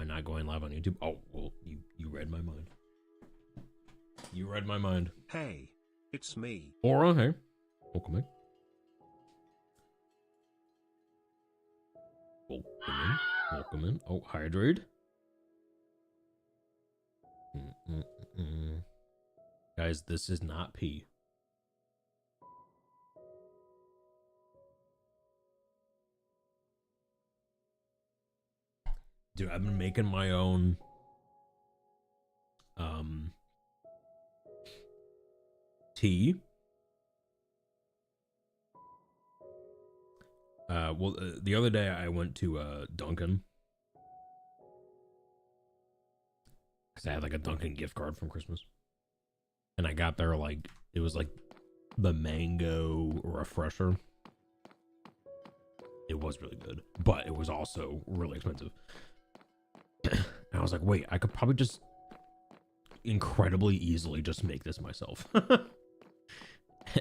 not going live on YouTube? Oh, well, you read my mind. You read my mind. Hey, it's me. Aura, hey. Welcome in. Welcome in. Welcome in. Oh, hydrate. Guys, this is not pee. Dude, I've been making my own tea. The other day I went to Dunkin'. Because I had like a Dunkin' gift card from Christmas. And I got there like, it was like the mango refresher. It was really good, but it was also really expensive. And I was like, wait, I could probably just incredibly easily just make this myself.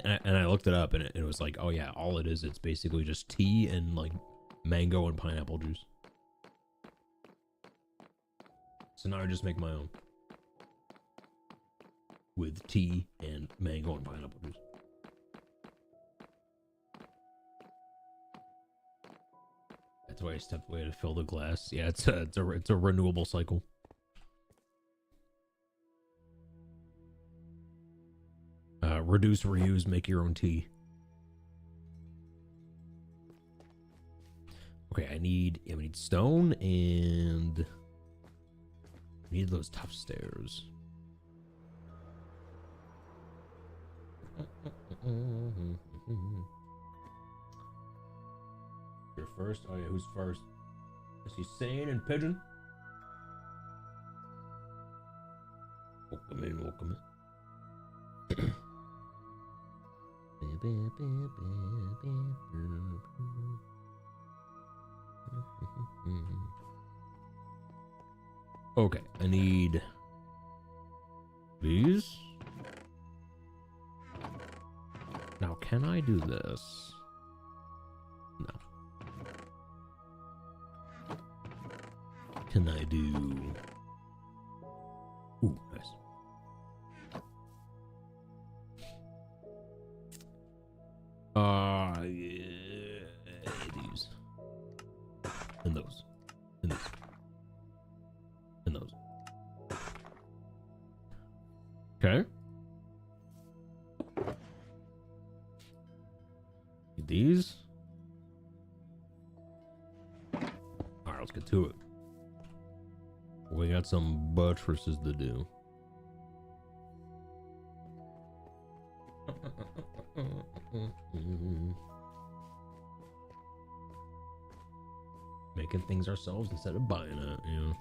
and I looked it up and it was like, oh yeah, all it is, it's basically just tea and like mango and pineapple juice. So now I just make my own with tea and mango and pineapple juice. That's why I stepped away to fill the glass. Yeah, it's a renewable cycle. Reduce, reuse, make your own tea. Okay, I need stone and I need those tough stairs. You're first. Oh yeah, who's first? Is he Sane and Pigeon? Welcome in, welcome in. Okay, I need these. Now, can I do this? No. Can I do... Ooh, nice. Yeah, these. And those. And these. And those. Okay. These. Alright, let's get to it. We got some buttresses to do. Making things ourselves instead of buying it, you know.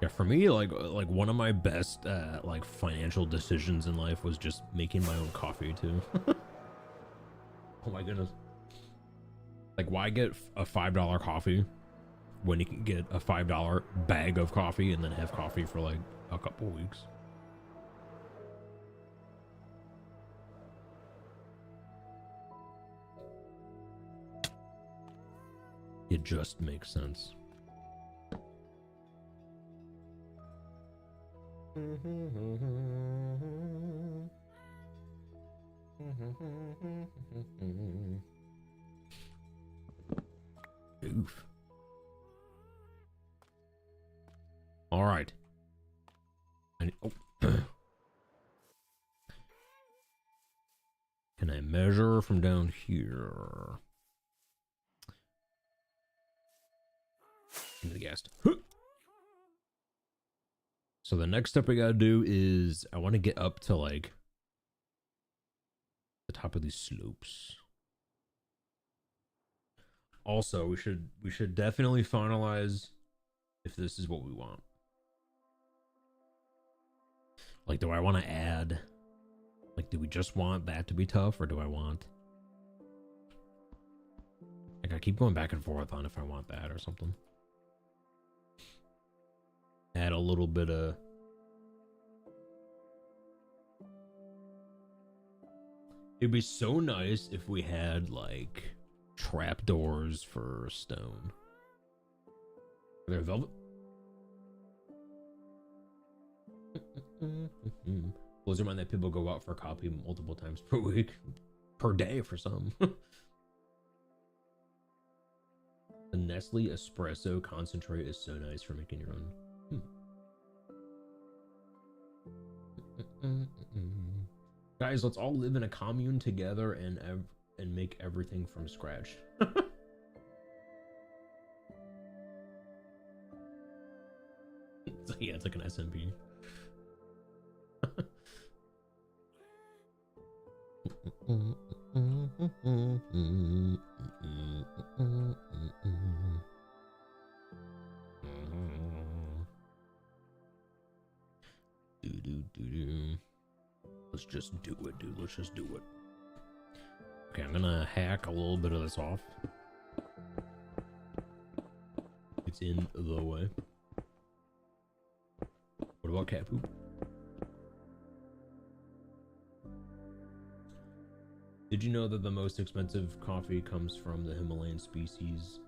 Yeah, for me, like one of my best like financial decisions in life was just making my own coffee too. Oh my goodness. Like, why get a $5 coffee when you can get a $5 bag of coffee and then have coffee for like a couple weeks? It just makes sense. Oof. All right. Oh. Can I measure from down here? Into the gas. So the next step I gotta do is I want to get up to like the top of these slopes. Also, we should definitely finalize if this is what we want. Like, do I want to add, like, do we just want that to be tough, or do I want, like, I keep going back and forth on if I want that or something. Add a little bit of It'd be so nice if we had like trapdoors for stone. Are there velvet? Blows your mind that people go out for coffee multiple times per week, per day for some. The Nestle espresso concentrate is so nice for making your own. Guys, let's all live in a commune together and make everything from scratch. Yeah, it's like an SMP. Let's just do it, dude. Let's just do it. Okay, I'm gonna hack a little bit of this off. It's in the way. What about cat poop? Did you know that the most expensive coffee comes from the Himalayan species?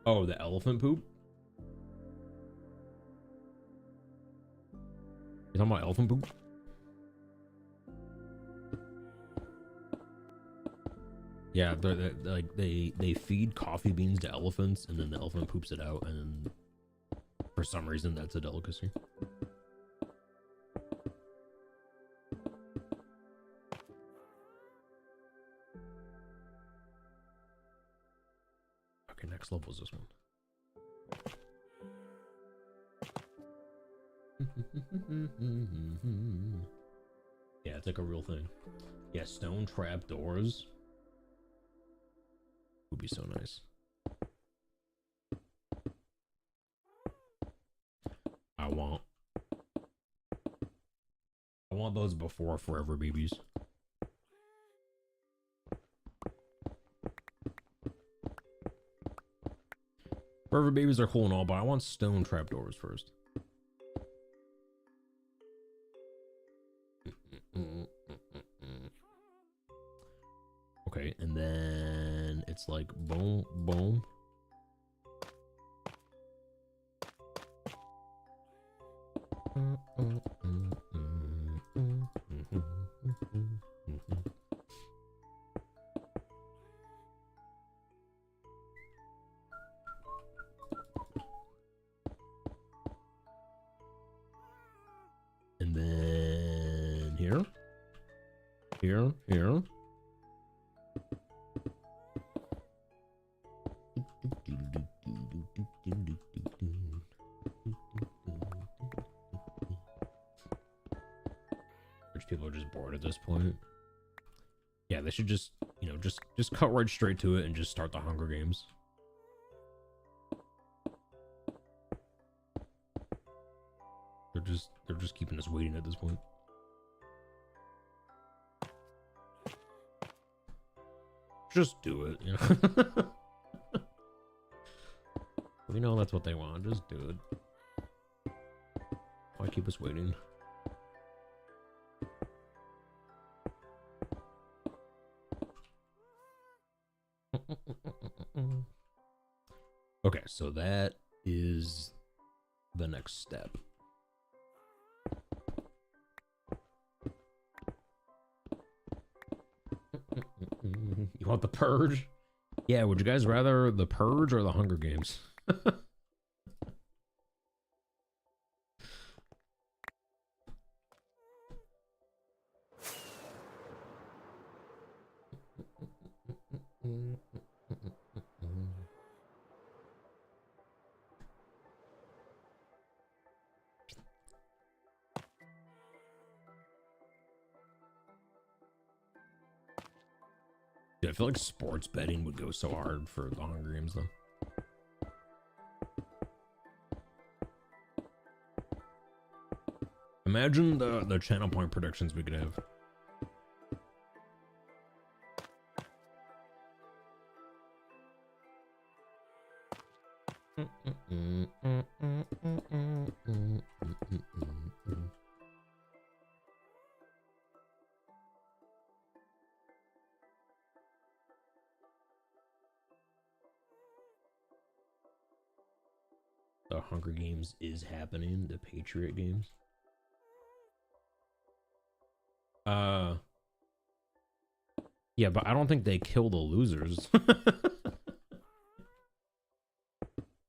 Oh, the elephant poop? You talking about elephant poop? Yeah, they're like they feed coffee beans to elephants, and then the elephant poops it out, and then for some reason that's a delicacy. Okay, next level is this one. Yeah, it's like a real thing. Yeah, stone trap doors would be so nice. I want those before forever babies. Forever babies are cool and all, but I want stone trapdoors first. Okay, and then it's like boom, boom. And then here. Rich people are just bored at this point. Yeah, they should just, you know, just cut right straight to it and just start the Hunger Games. They're just keeping us waiting at this point. Just do it, you know. We know that's what they want. Just do it. Why keep us waiting? Okay, so that is the next step. You want the Purge? Yeah, would you guys rather the Purge or the Hunger Games? Dude, I feel like sports betting would go so hard for the Hunger Games, though. Imagine the channel point predictions we could have. Hunger Games is happening, the Patriot Games. Yeah, but I don't think they kill the losers.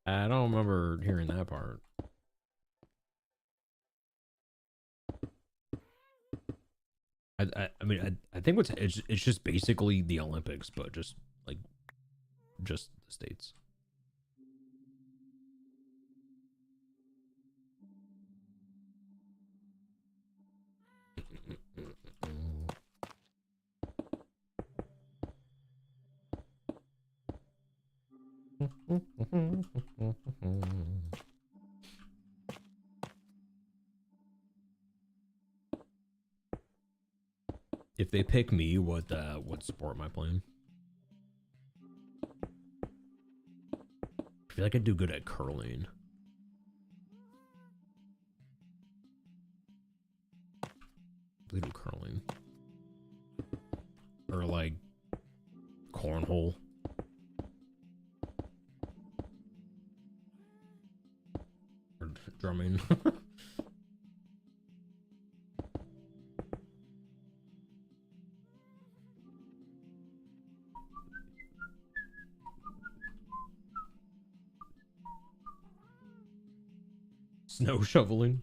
I don't remember hearing that part. I mean I think it's just basically the Olympics, but just like just the states. If they pick me, what sport am I playing? I feel like I'd do good at curling. We do curling. Or like cornhole. Or drumming. Snow shoveling.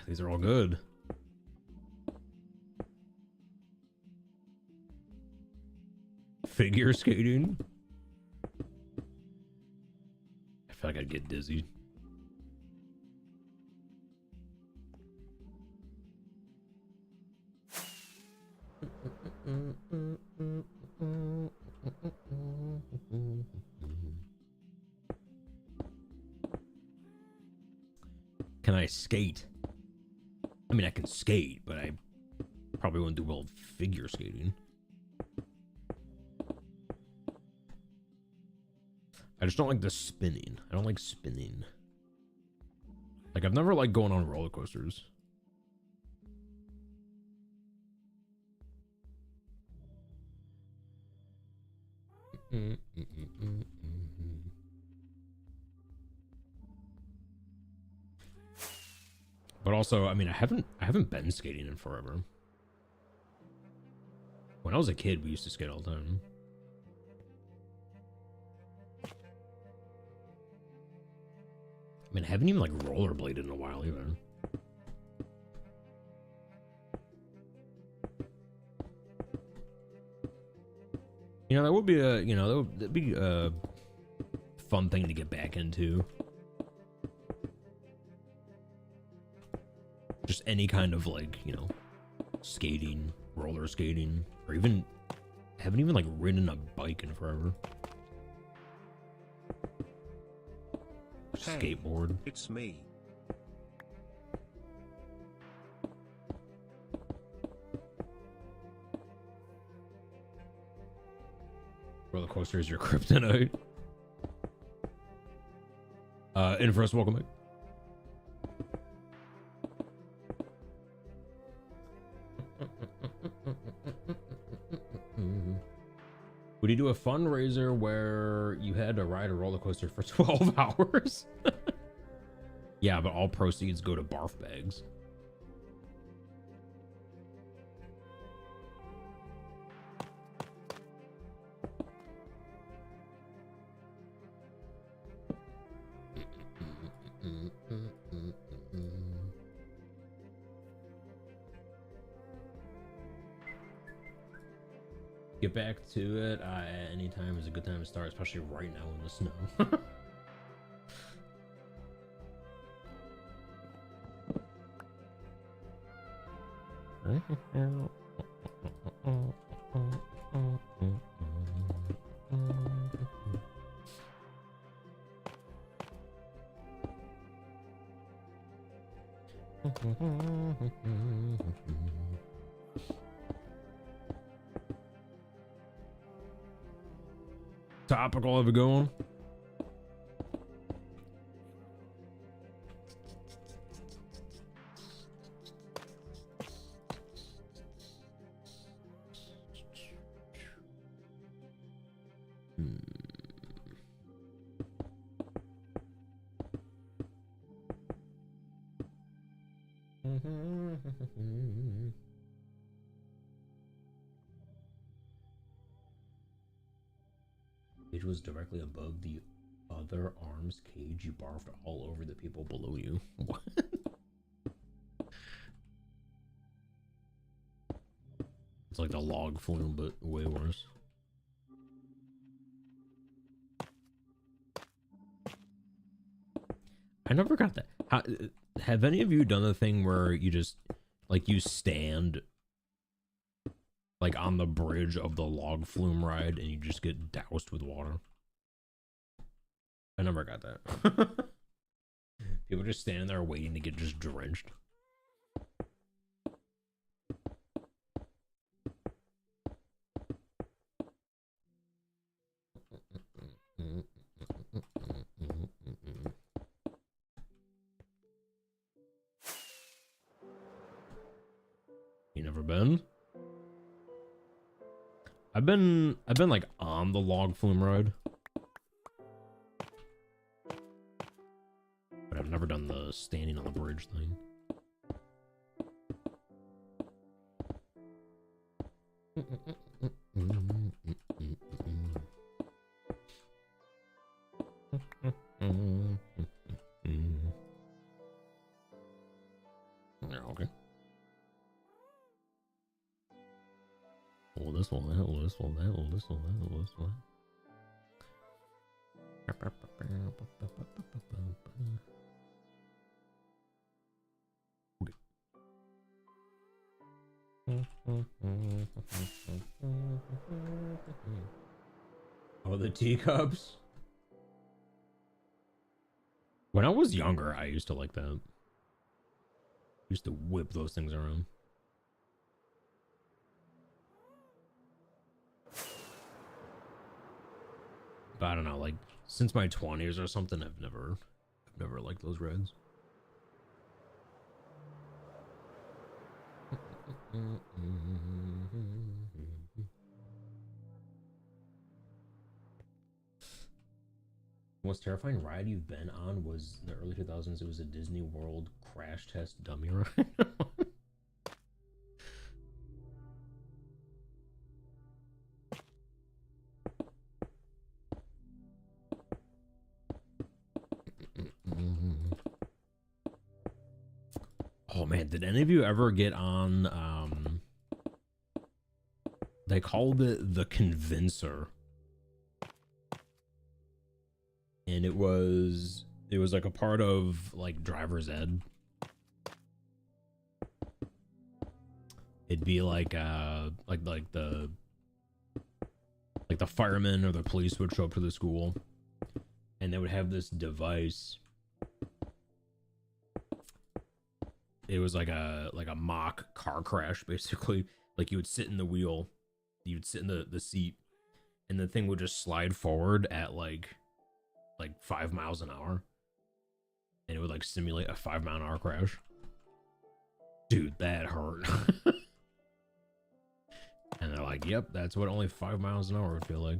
These are all good. Figure skating. I feel like I'd get dizzy. Can I skate? I mean, I can skate, but I probably wouldn't do well figure skating. I just don't like the spinning. I don't like spinning. Like, I've never liked going on roller coasters. But also, I mean, I haven't been skating in forever. When I was a kid, we used to skate all the time. I mean, I haven't even like rollerbladed in a while either. You know, that would be a, you know, that'd be a fun thing to get back into. Just any kind of like, you know, skating, roller skating, or even, I haven't even like ridden a bike in forever. Hey, skateboard. It's me. Roller coaster is your kryptonite. Inverse, welcome back. Would you do a fundraiser where you had to ride a roller coaster for 12 hours? Yeah, but all proceeds go to barf bags. Get back to it. Anytime is a good time to start, especially right now in the snow. Topical of it going. Cage was directly above the other arm's cage. You barfed all over the people below you. What? It's like the log flume, but way worse. I never got that. How, have any of you done the thing where you just, like, you stand, like, on the bridge of the log flume ride and you just get doused with water? I never got that. People just standing there waiting to get just drenched. You never been? I've been like on the log flume ride, but I've never done the standing on the bridge thing. Okay. Oh, this one, that one, this one, that one, this one, that one, this one. Oh, the teacups. When I was younger, I used to like that. Used to whip those things around. But I don't know, like since my 20s or something, I've never liked those reds. The most terrifying ride you've been on was the early 2000s. It was a Disney World crash test dummy ride. Oh man, did any of you ever get on they called it the Convincer, and it was like a part of like driver's ed. It'd be like the firemen or the police would show up to the school, and they would have this device. It was like a mock car crash, basically. Like you would sit in the wheel, you'd sit in the seat, and the thing would just slide forward at like 5 miles an hour, and it would like simulate a 5-mile-an-hour crash. Dude, that hurt. And they're like, yep, that's what only 5 miles an hour would feel like.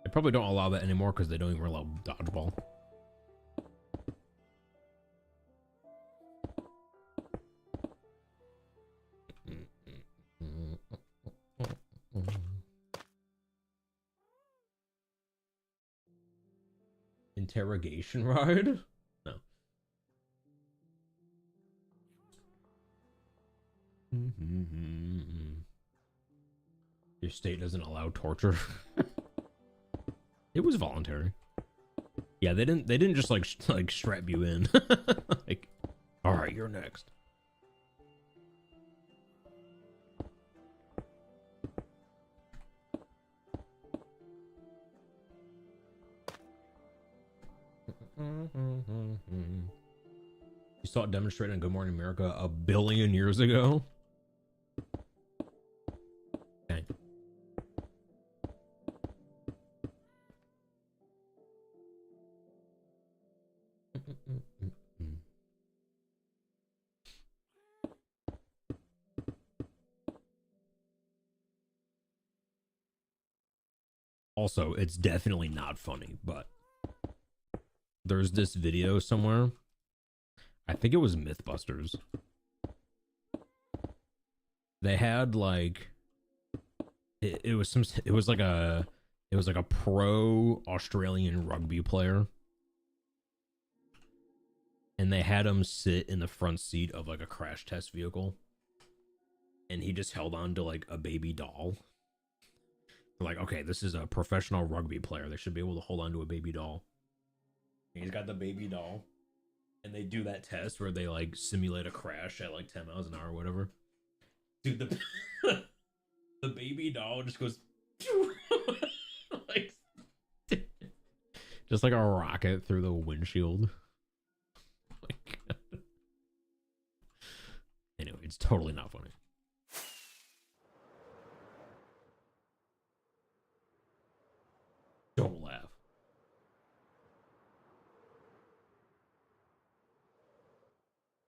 They probably don't allow that anymore because they don't even allow dodgeball. Interrogation ride? No. Your state doesn't allow torture. It was voluntary. Yeah, they didn't just like strap you in. Like, all right, you're next. You saw it demonstrated in Good Morning America 1 billion years ago. Okay. Also, it's definitely not funny, but there's this video somewhere. I think it was Mythbusters. They had like it was like a pro Australian rugby player, and they had him sit in the front seat of like a crash test vehicle, and he just held on to like a baby doll. They're like, okay, this is a professional rugby player, they should be able to hold on to a baby doll. And he's got the baby doll, and they do that test where they like simulate a crash at like 10 miles an hour or whatever. Dude, the the baby doll just goes like just like a rocket through the windshield. Like, anyway, it's totally not funny. Don't laugh.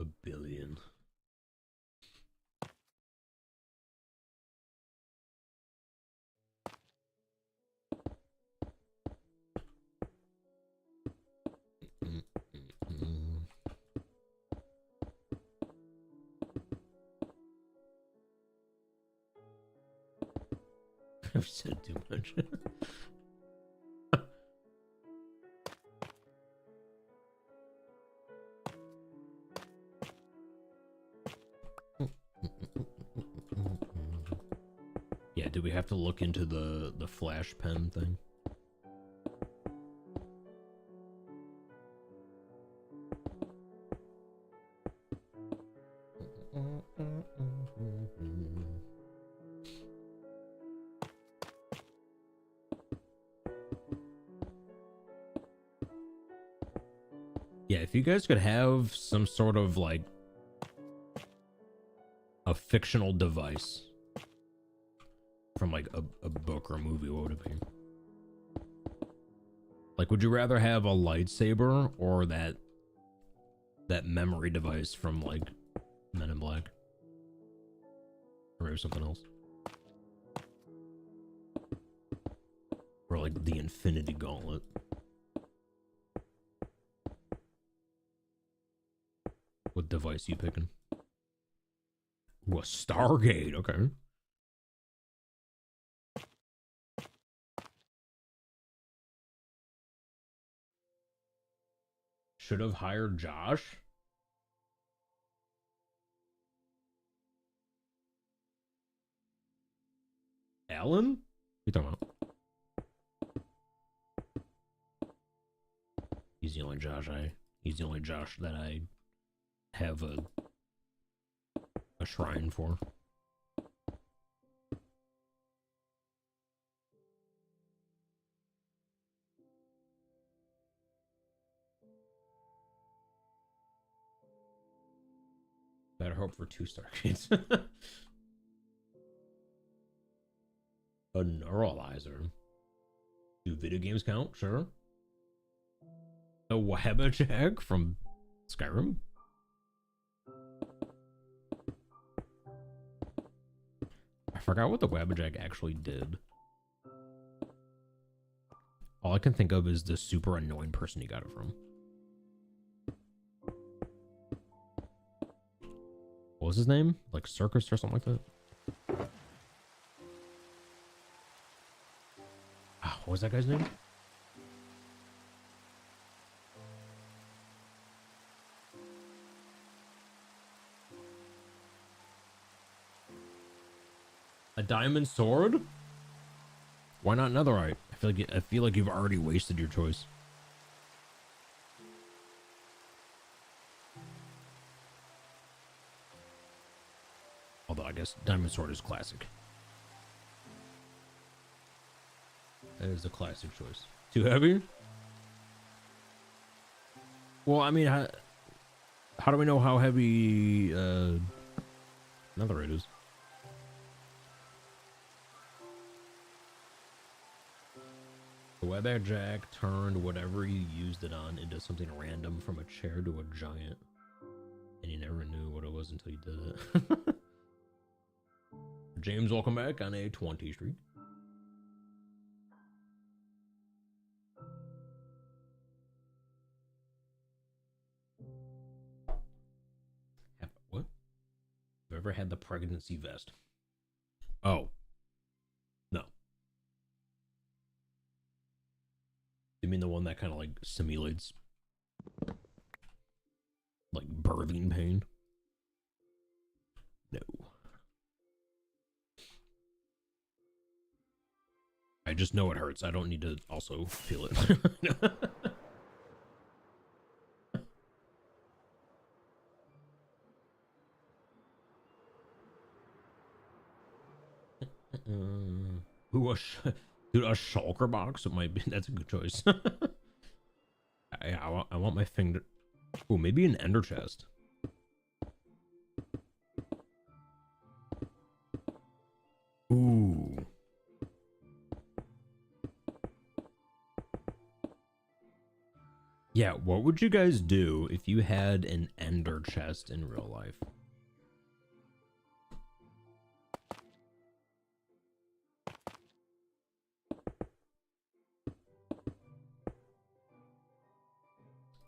A billion. I've said too much. Yeah, do we have to look into the flash pen thing? Yeah, if you guys could have some sort of like a fictional device from like a book or a movie, what would it be? Like, would you rather have a lightsaber or that memory device from like Men in Black? Or maybe something else. Or like the Infinity Gauntlet. What device you picking? Ooh, a Stargate, okay. Should have hired Josh. Alan? What you talking about? He's the only Josh that I have a shrine for. Better hope for 2 Stargates. A neuralizer. Do video games count? Sure. A Wabajag from Skyrim. I forgot what the Wabajag actually did. All I can think of is the super annoying person you got it from. What was his name? Like Circus or something like that? What was that guy's name? A diamond sword? Why not netherite? I feel like you've already wasted your choice. Although I guess diamond sword is classic. That is a classic choice. Too heavy? Well, I mean, how do we know how heavy netherite is? The Wabajag turned whatever you used it on into something random, from a chair to a giant. And you never knew what it was until you did it. James, welcome back on a 20 streak. Never had the pregnancy vest. Oh. No. You mean the one that kind of like simulates like birthing pain? No. I just know it hurts. I don't need to also feel it. Ooh, dude, a shulker box? It might be. That's a good choice. I want my finger. Ooh, maybe an ender chest. Ooh. Yeah, what would you guys do if you had an ender chest in real life?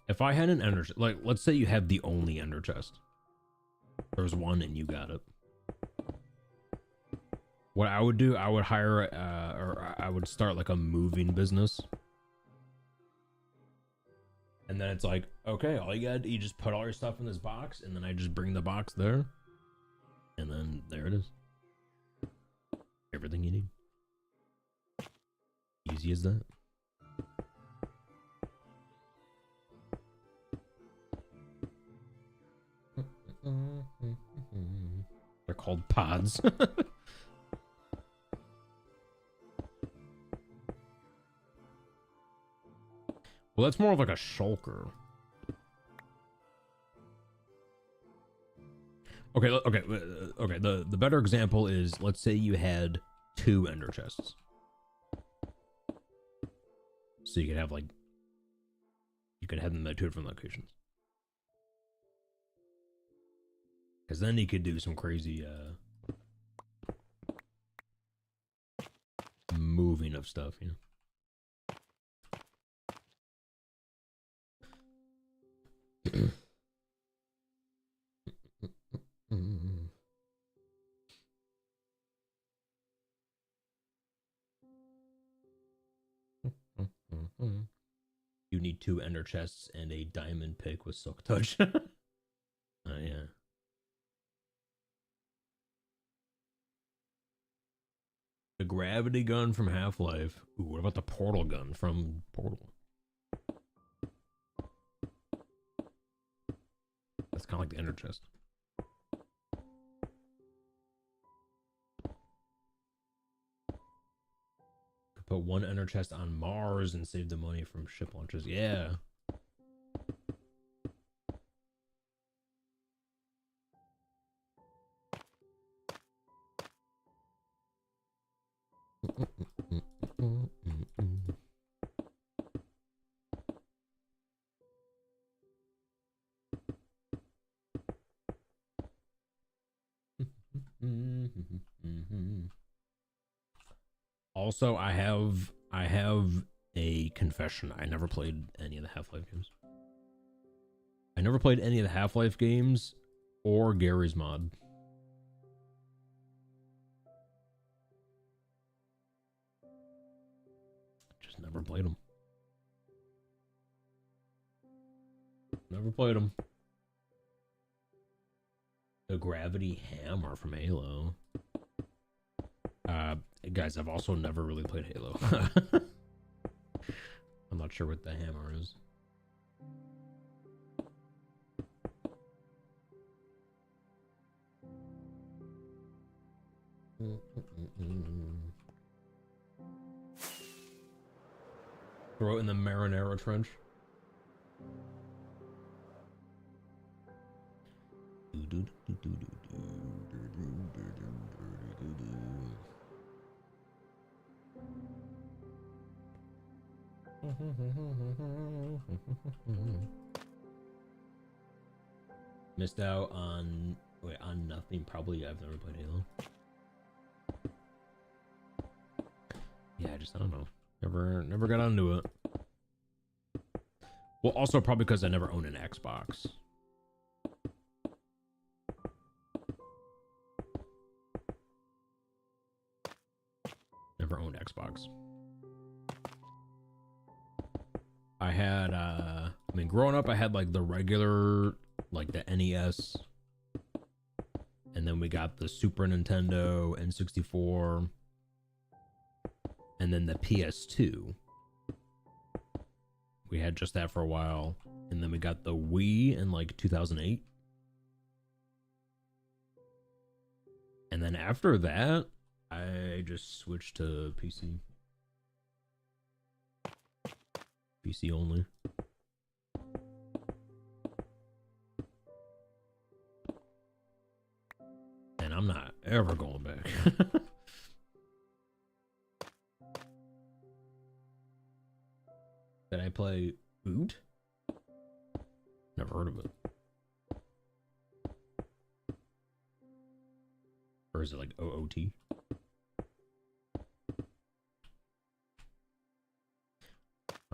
If I had an ender, like, let's say you have the only ender chest. There's one and you got it. What I would do, I would hire, or I would start like a moving business. And then it's like, okay, all you got, you just put all your stuff in this box, and then I just bring the box there. And then there it is. Everything you need. Easy as that. They're called pods. Well, that's more of like a shulker. Okay, okay. The better example is, let's say you had 2 ender chests. So you could have like, you could have them at 2 different locations. Because then you could do some crazy moving of stuff, you know. You need 2 ender chests and a diamond pick with silk touch. Yeah. The gravity gun from Half-Life. Ooh, what about the portal gun from Portal? That's kind of like the ender chest. Could put 1 ender chest on Mars and save the money from ship launches. Yeah. Also, I have a confession. I never played any of the Half-Life games. I never played any of the Half-Life games or Gary's mod. Just never played them. Never played them. The gravity hammer from Halo. Guys, I've also never really played Halo. I'm not sure what the hammer is. Throw it in the Marinara Trench. Missed out on nothing. Probably I've never played Halo. Yeah, I don't know. Never got onto it. Well, also probably because I never owned an Xbox. Xbox. I had I mean, growing up I had like the regular, like the NES, and then we got the Super Nintendo, N64, and then the PS2. We had just that for a while, and then we got the Wii in like 2008. And then after that, I just switched to PC. PC only. And I'm not ever going back. Did I play Oot? Never heard of it. Or is it like OOT?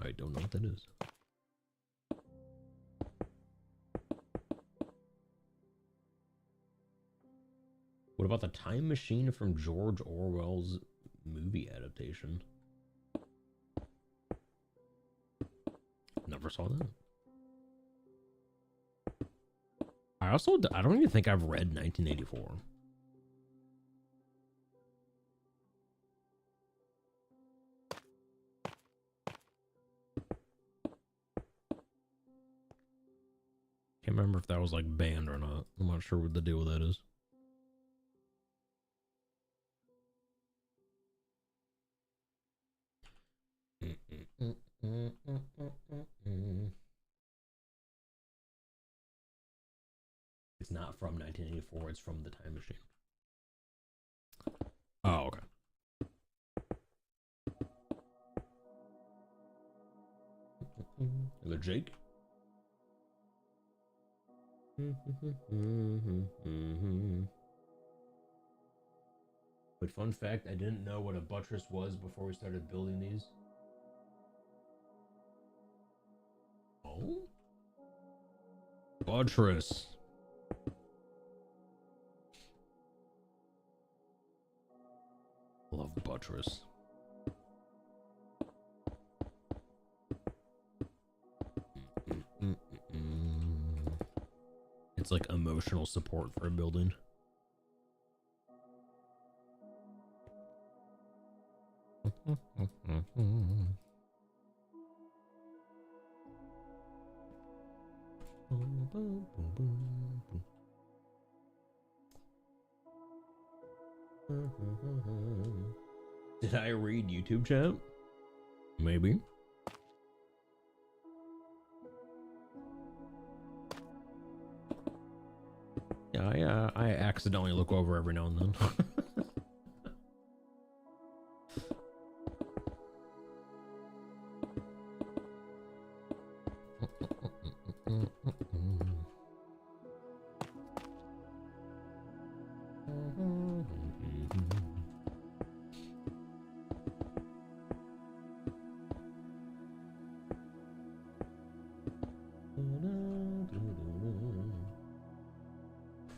I don't know what that is. What about the Time Machine from George Orwell's movie adaptation? Never saw that. I don't even think I've read 1984. Can't remember if that was like banned or not. I'm not sure what the deal with that is. It's not from 1984, it's from the Time Machine. Oh, okay. Hello, Jake. But fun fact, I didn't know what a buttress was before we started building these. Oh? Buttress. Love buttress. It's like emotional support for a building. Did I read YouTube chat? Maybe. Yeah, I accidentally look over every now and then.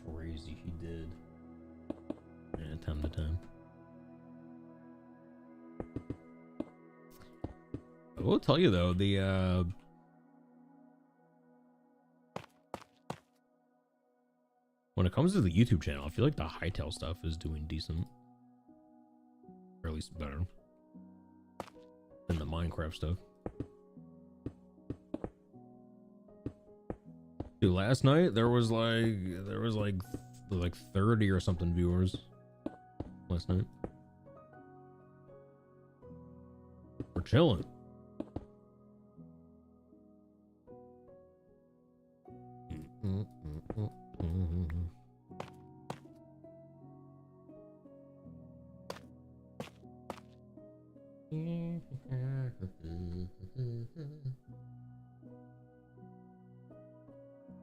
Crazy, he did. Yeah, time to time. I will tell you though, the when it comes to the YouTube channel, I feel like the Hightail stuff is doing decent. Or at least better than the Minecraft stuff. Dude, last night there was like 30 or something viewers last night. We're chilling.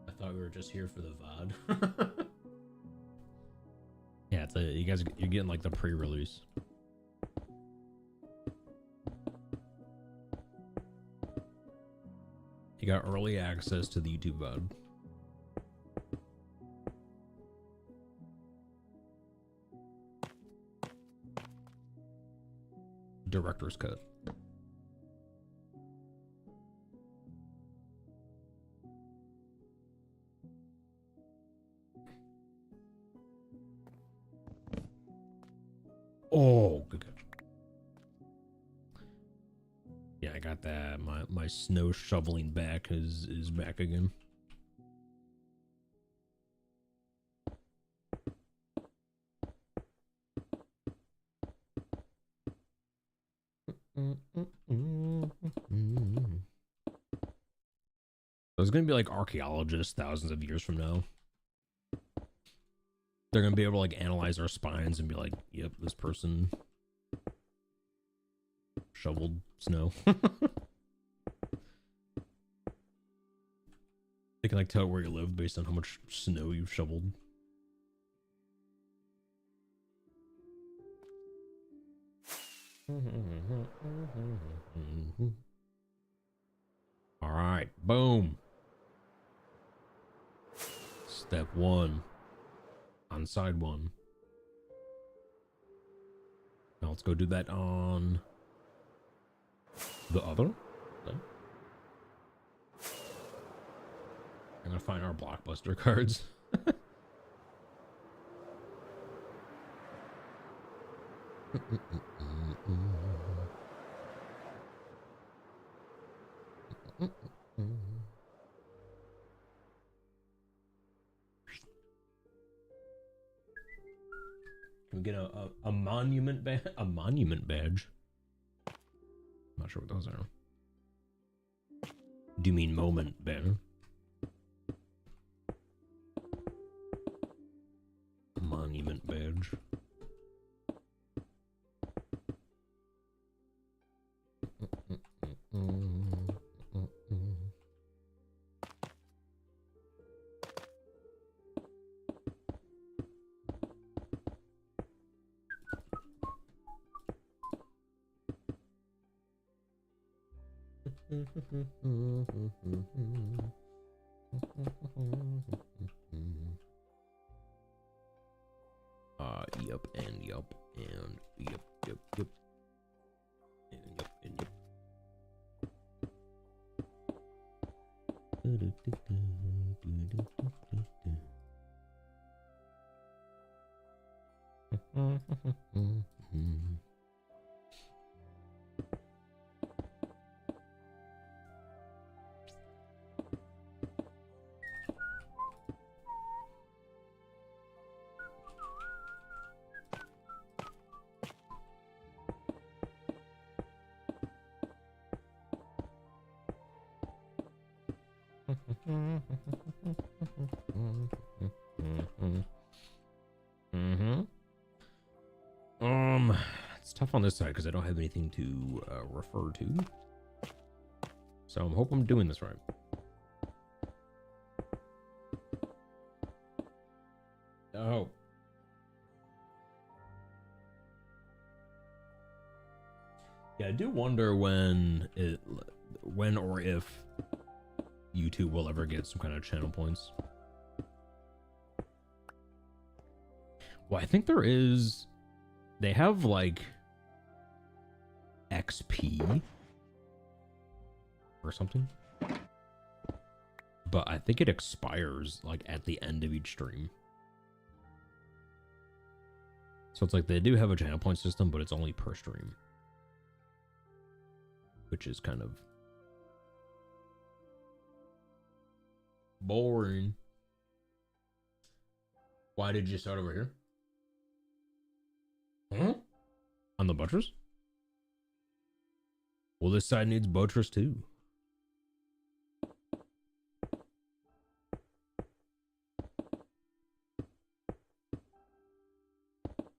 I thought we were just here for the VOD. Yeah, it's you're getting like the pre-release. You got early access to the YouTube VOD. director's cut. Oh, good catch. Yeah, I got that. My snow shoveling back is back again. There's gonna be like archaeologists thousands of years from now. They're gonna be able to like analyze our spines and be like, "Yep, this person shoveled snow." They can like tell where you live based on how much snow you've shoveled. All right, boom. Step one on side one. Now let's go do that on the other. Okay. I'm gonna find our blockbuster cards. Can we get a monument badge? A monument badge? I'm not sure what those are. Do you mean moment badge? A monument badge. Yep, and yep, and yep, yep, yep, and yep, and yep. It's tough on this side because I don't have anything to refer to. So I'm hoping I'm doing this right. Oh. Yeah, I do wonder when or if YouTube will ever get some kind of channel points. Well, I think there is. They have like XP or something, but I think it expires like at the end of each stream. So it's like they do have a channel point system, but it's only per stream, which is kind of boring. Why did you start over here? Huh? On the buttress? Well, this side needs buttress too.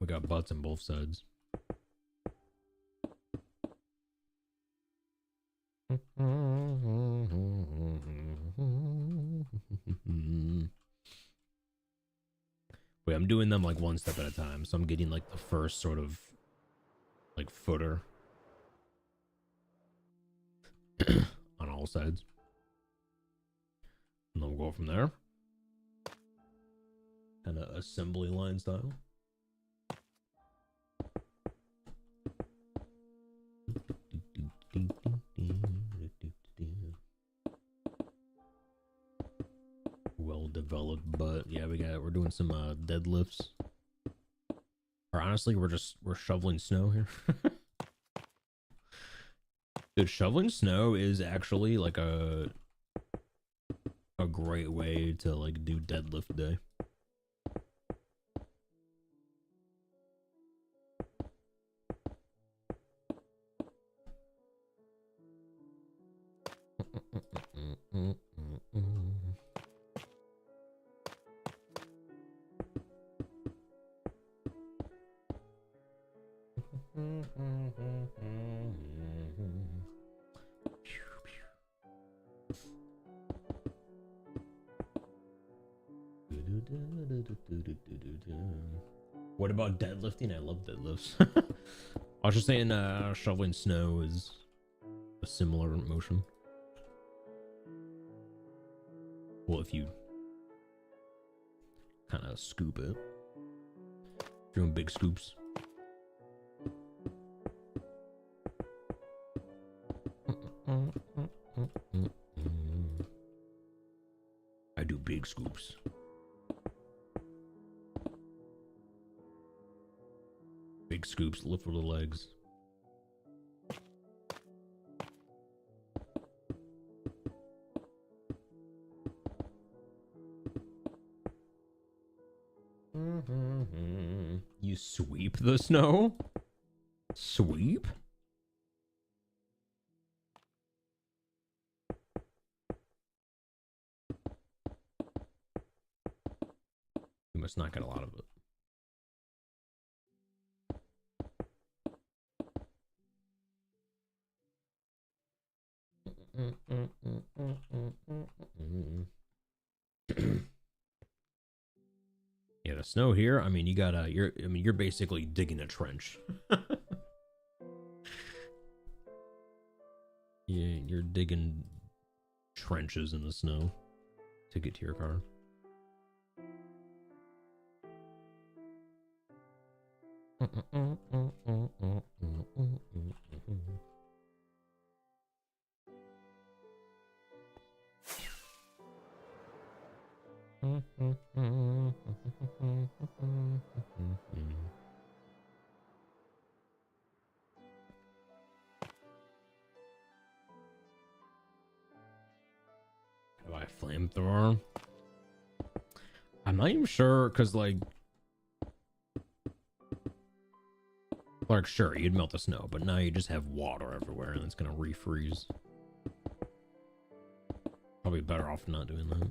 We got butts on both sides. Wait, I'm doing them like one step at a time, so I'm getting like the first sort of like footer on all sides. And then we'll go from there. Kind of assembly line style. developed, but yeah, we're doing some deadlifts. Or honestly, we're shoveling snow here. Dude, shoveling snow is actually like a great way to like do deadlift day. What about deadlifting? I love deadlifts. I was just saying shoveling snow is a similar motion. Well, if you kind of scoop it, doing big scoops. I do big scoops. Big scoops, lift with the legs. You sweep the snow? Sweep? You must not get a lot of it. Yeah, the snow here, I mean, you're basically digging a trench. Yeah, you're digging trenches in the snow to get to your car. Have I flamethrower? I'm not even sure, because like sure, you'd melt the snow, but now you just have water everywhere and it's gonna refreeze. Probably better off not doing that.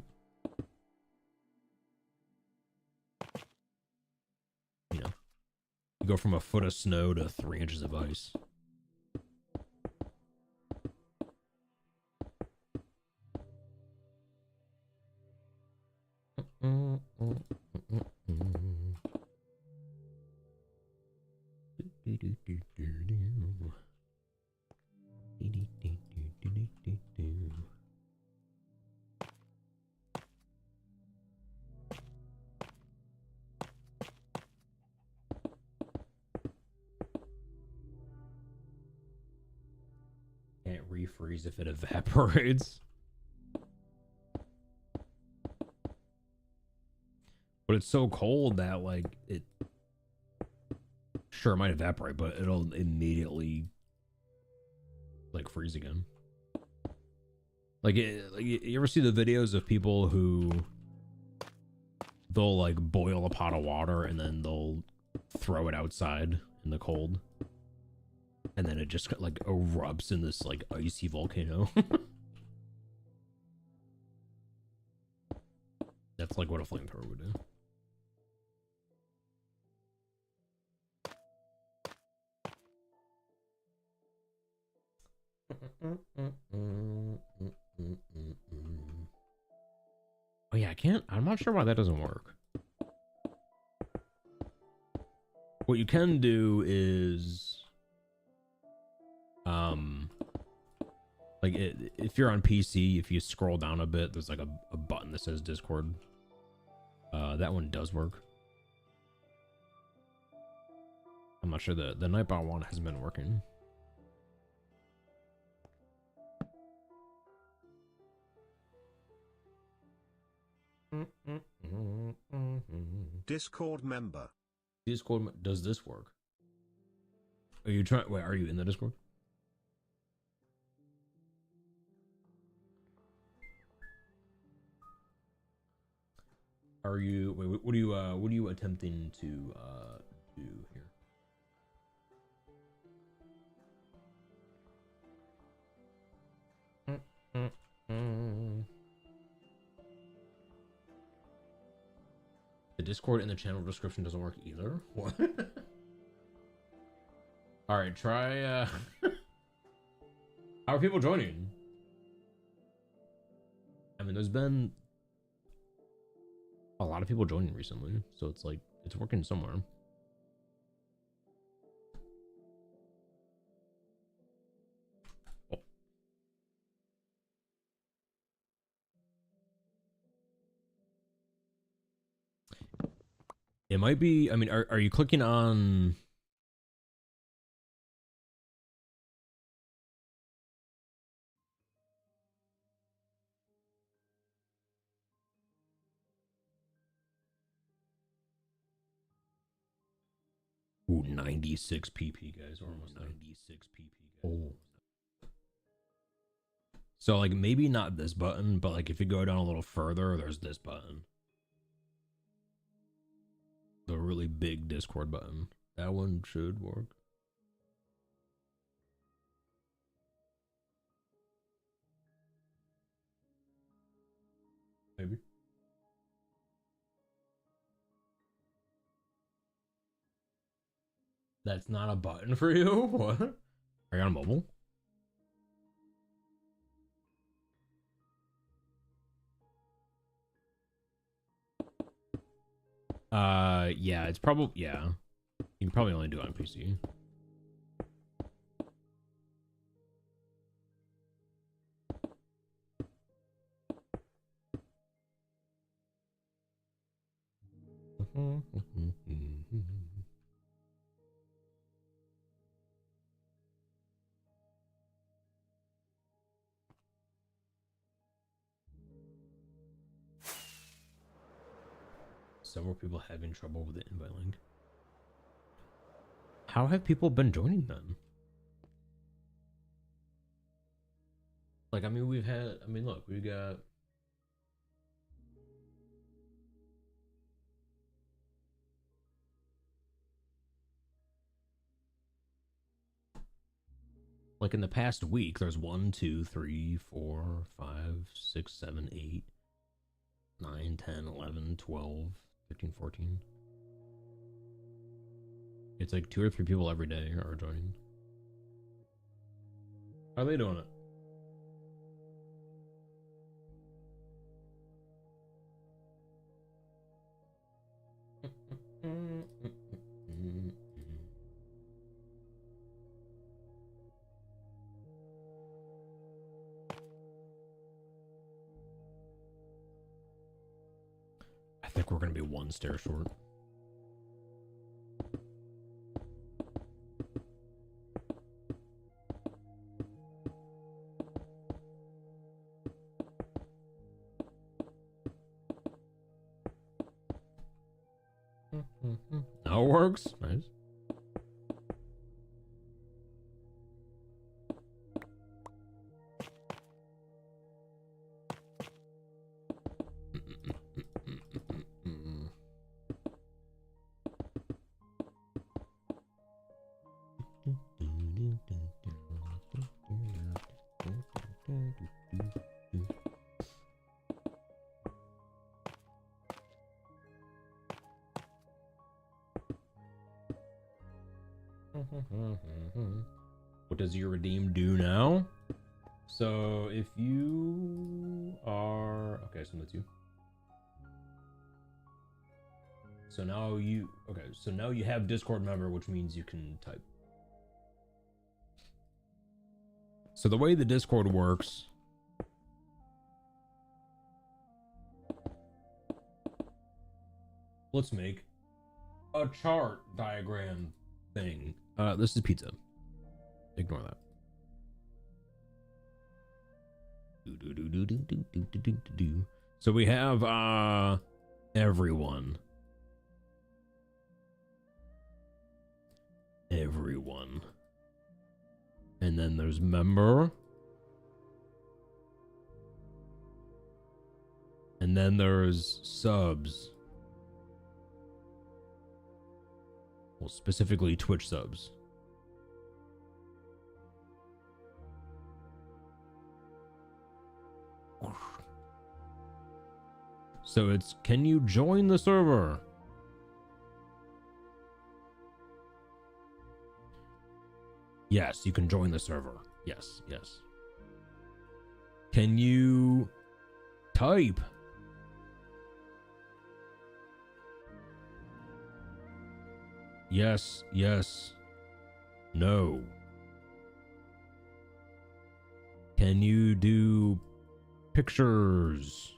You know, you go from a foot of snow to 3 inches of ice. Can't refreeze if it evaporates. But it's so cold that like it sure it might evaporate, but it'll immediately like freeze again. Like, you ever see the videos of people who they'll like boil a pot of water and then they'll throw it outside in the cold, and then it just like erupts in this like icy volcano? That's like what a flamethrower would do. Oh yeah, I'm not sure why that doesn't work. What you can do is like if you're on PC, if you scroll down a bit, there's like a button that says Discord. That one does work. I'm not sure the Nightbot one has been working. Discord member. Discord, does this work? Are you trying? Wait, are you in the Discord? Are you? Wait, what are you attempting to do here? The Discord in the channel description doesn't work either. What? All right, try. How are people joining? I mean, there's been a lot of people joining recently, so it's like it's working somewhere. Oh. It might be. I mean, are you clicking on? Ooh, 96 pp, guys. We're almost 96 pp, guys. Oh. So like maybe not this button, but like if you go down a little further, there's this button. The really big Discord button. That one should work. Maybe. That's not a button for you? What? Are you on mobile? Yeah, it's probably, yeah. You can probably only do it on PC. Several people having trouble with the invite link. How have people been joining then? Like, I mean, look, we got. Like in the past week, there's 1, 2, 3, 4, 5, 6, 7, 8, 9, 10, 11, 12, 13, 14. It's like 2 or 3 people every day are joining. How are they doing it? I think we're gonna be 1 stair short. Now it works. Nice. What does your redeem do now? So if you are okay, so that's you. So now you have Discord member, which means you can type. So the way the Discord works, let's make a chart diagram thing. This is pizza. Ignore that. So we have everyone. everyone. And then there's member. And then there's subs. Well, specifically Twitch subs. So it's, can you join the server? Yes, you can join the server. Yes, yes. Can you type? Yes, yes. No. Can you do pictures?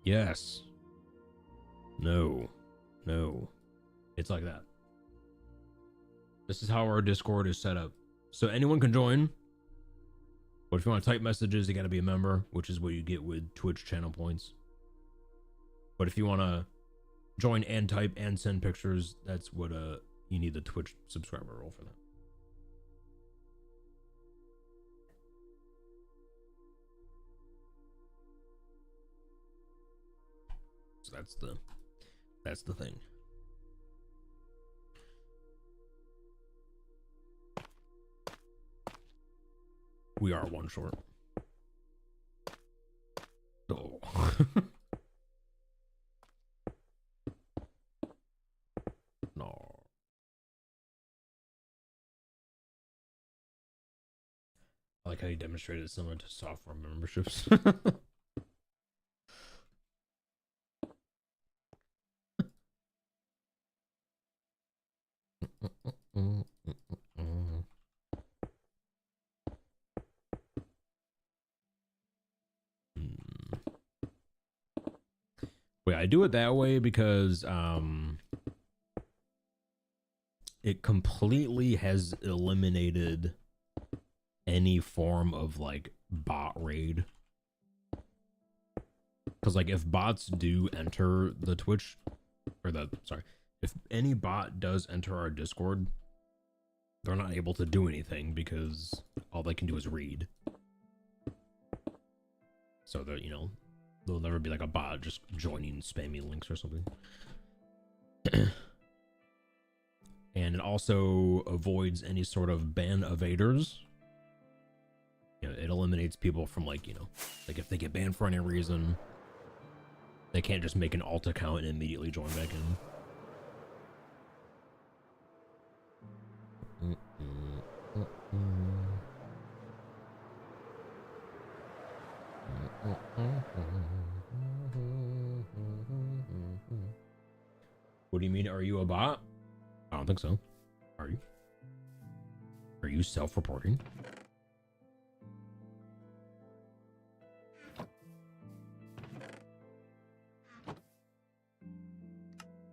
Yes. No. No. It's like that. This is how our Discord is set up. So anyone can join. But if you want to type messages, you got to be a member, which is what you get with Twitch channel points. But if you want to join and type and send pictures, that's what you need the Twitch subscriber role for that. So that's the thing. We are one short. Oh. No. I like how you demonstrated similar to software memberships. Wait, I do it that way because it completely has eliminated any form of like bot raid. Because like if bots do enter the Twitch or if any bot does enter our Discord, they're not able to do anything because all they can do is read. So that, you know, there'll never be like a bot just joining spammy links or something. And it also avoids any sort of ban evaders. You know, it eliminates people from like, you know, like if they get banned for any reason, they can't just make an alt account and immediately join back in. What do you mean? Are you a bot? I don't think so. Are you? Are you self-reporting?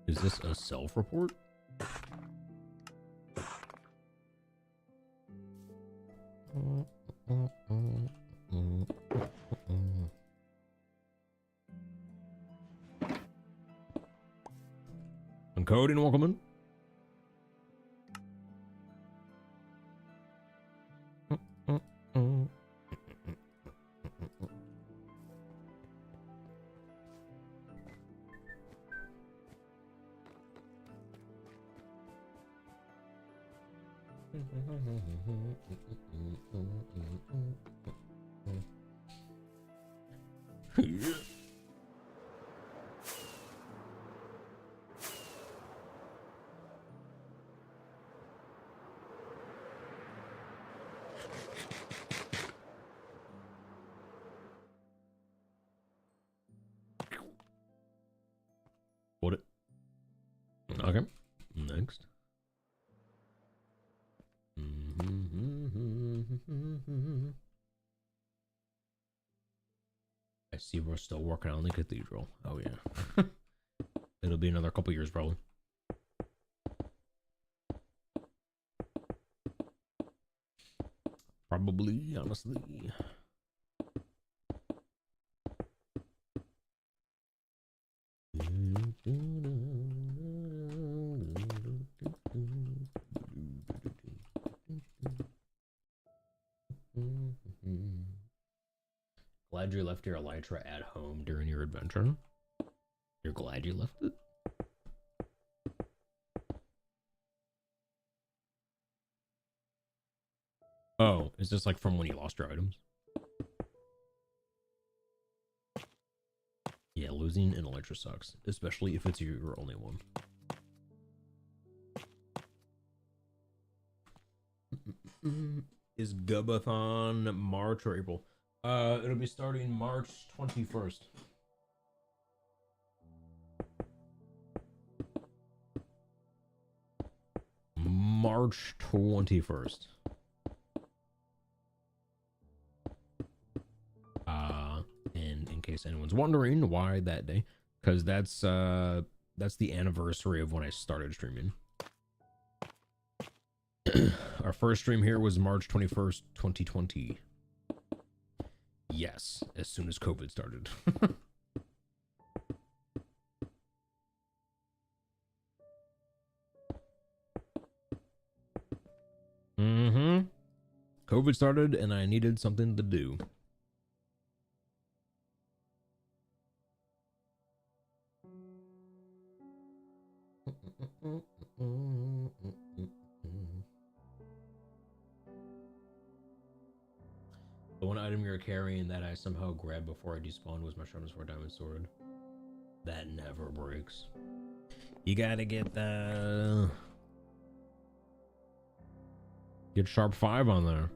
Is this a self-report? I'm Cody and welcome in. What it? Okay. Next. I see we're still working on the cathedral. Oh yeah. It'll be another couple years probably. Probably, honestly. Glad you left your elytra at home during your adventure. You're glad you left it? Oh, is this like from when you lost your items? Yeah, losing an elytra sucks, especially if it's your only one. Is Gubathon March or April? It'll be starting March 21st. March 21st. And in case anyone's wondering why that day, because that's the anniversary of when I started streaming. Our first stream here was March 21st, 2020. Yes, as soon as COVID started. COVID started and I needed something to do. The one item you're carrying that I somehow grabbed before I despawned was my sharpness 4 diamond sword. That never breaks. You gotta get the... Get sharp 5 on there.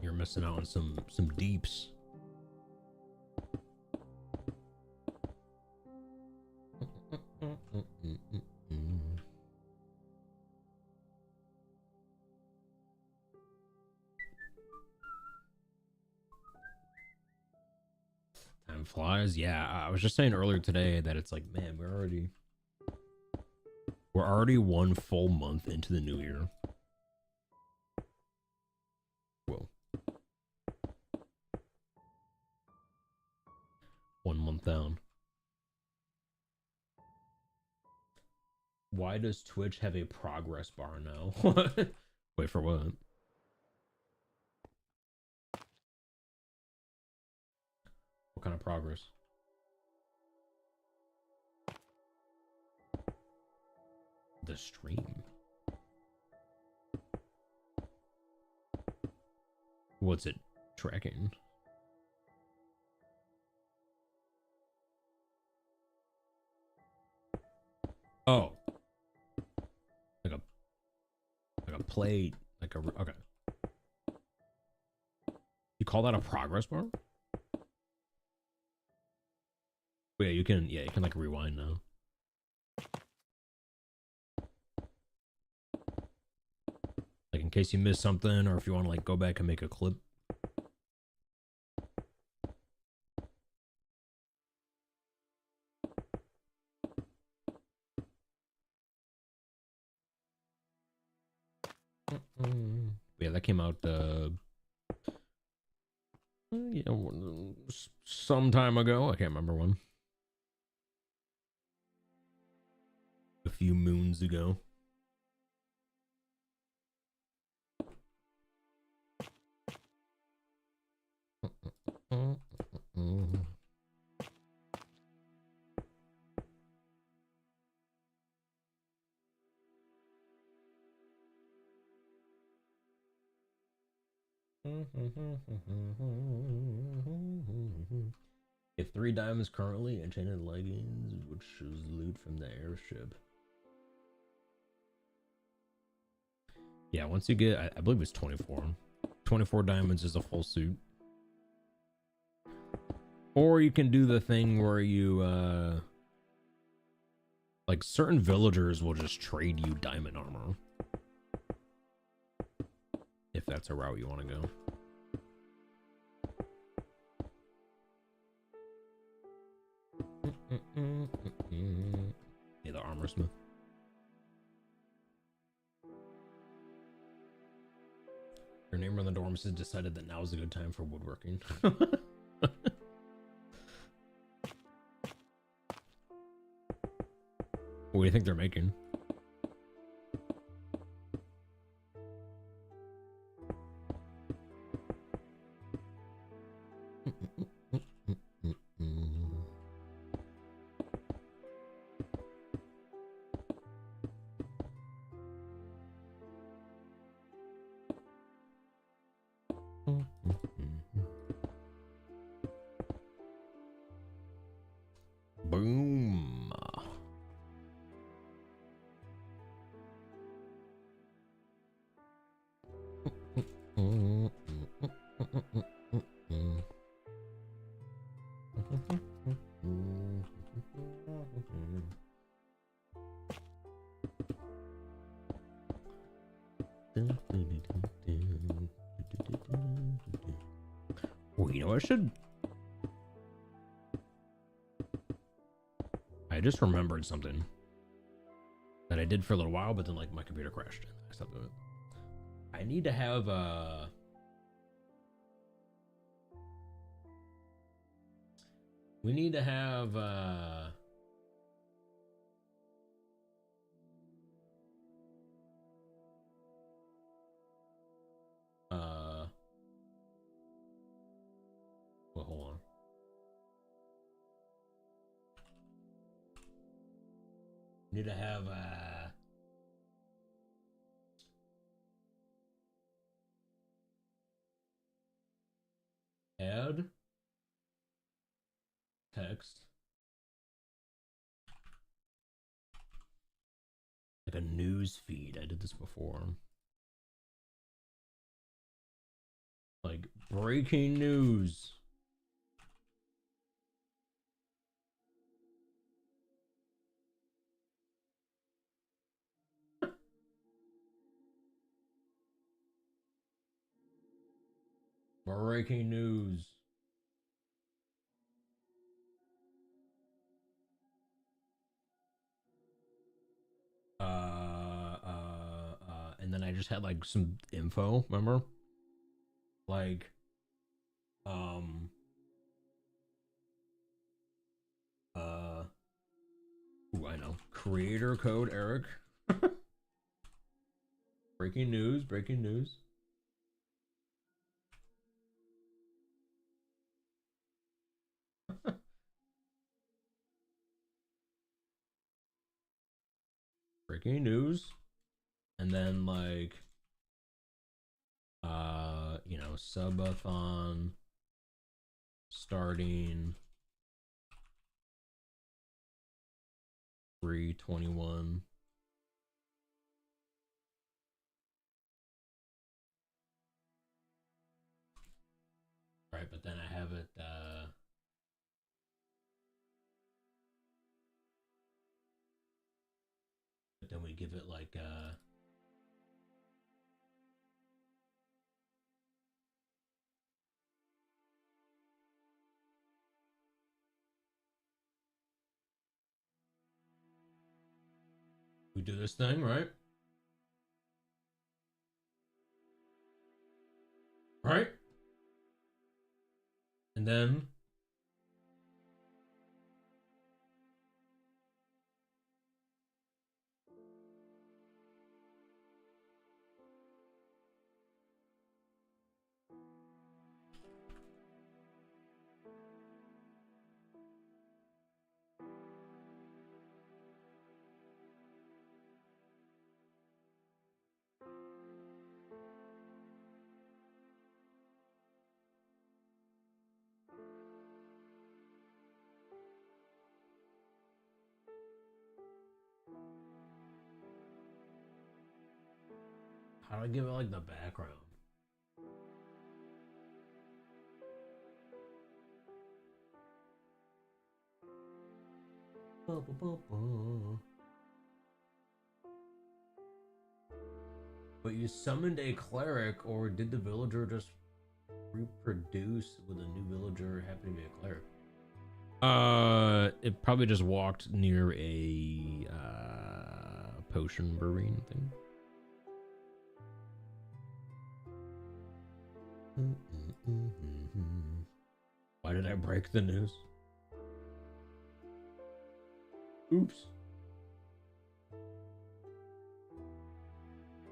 You're missing out on some deeps. Time flies. Yeah, I was just saying earlier today that it's like, man, we're already 1 full month into the new year. Whoa. 1 month down. Why does Twitch have a progress bar now? Wait, for what? What kind of progress? The stream. What's it tracking? Oh. Like a plate, like a, okay. You call that a progress bar? Oh, yeah, you can like rewind now. Like in case you missed something or if you want to like go back and make a clip. Yeah, that came out yeah, some time ago. I can't remember when. A few moons ago. Get 3 diamonds currently, enchanted leggings, which is loot from the airship. Yeah, once you get, I believe it's 24. 24 diamonds is a full suit. Or you can do the thing where you, like certain villagers will just trade you diamond armor. If that's a route you want to go. Yeah, the armor smith. Your neighbor in the dorms has decided that now is a good time for woodworking. What do you think they're making? Boom. Oh, you know, I just remembered something that I did for a little while, but then like my computer crashed and I stopped doing it. I need to have we need to have well, hold on. Need to have add text, like a news feed. I did this before. Like breaking news. Breaking news. And then I just had like some info, remember? Like, ooh, I know. Creator code Eric. Breaking news, breaking news. Breaking news. And then like you know, subathon starting 3/21. Right, but then I have it but then we give it like we do this thing, right? Right? And then how do I give it like the background? But you summoned a cleric, or did the villager just reproduce with a new villager happening to be a cleric? It probably just walked near a potion brewing thing. Why did I break the news? Oops.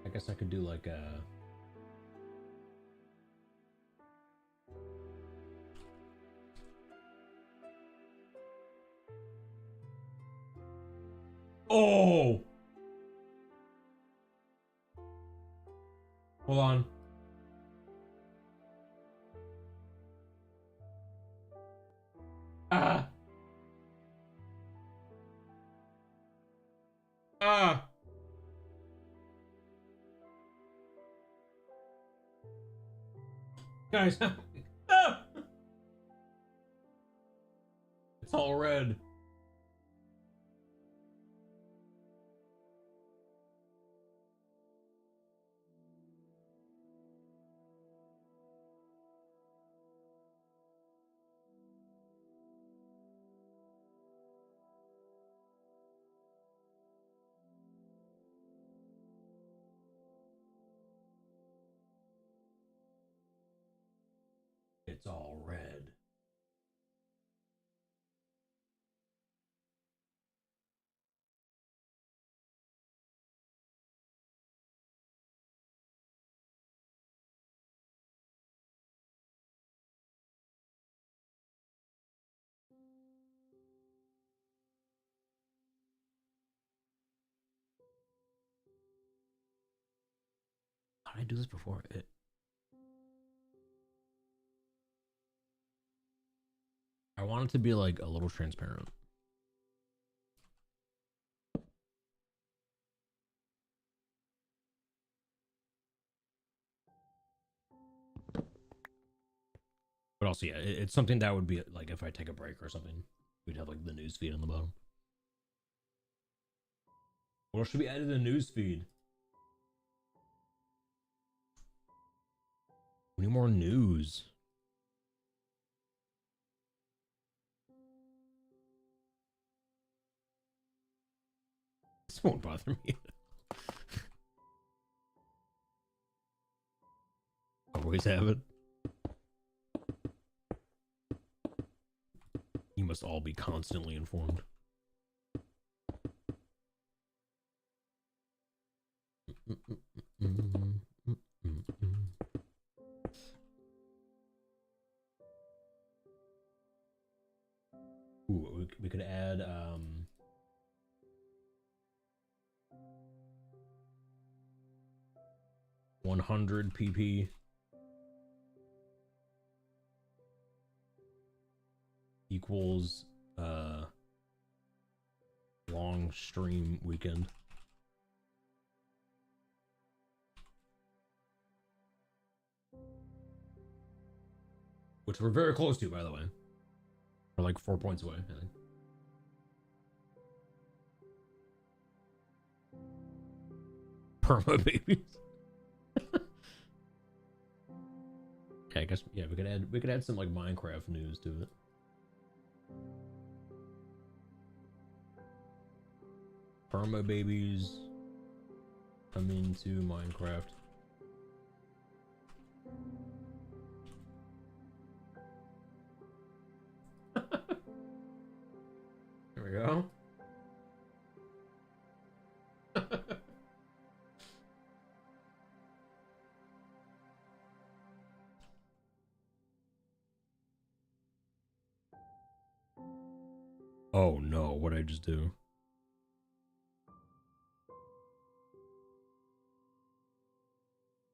I guess I could do like a... Oh! Hold on. Ah! Ah! Guys, help me. Ah! It's all red. It's all red. How did I do this before? I want it to be like a little transparent. But also, yeah, it's something that would be like if I take a break or something, we'd have like the news feed on the bottom. What should we add to the news feed? We need more news. This won't bother me. Always have it. You must all be constantly informed. Ooh, we could add 100 pp equals long stream weekend. Which we're very close to, by the way. We're like 4 points away, I think. Perma babies. Yeah, I guess yeah, we could add some like Minecraft news to it. Perma babies come into Minecraft. There we go. Oh no, what'd I just do?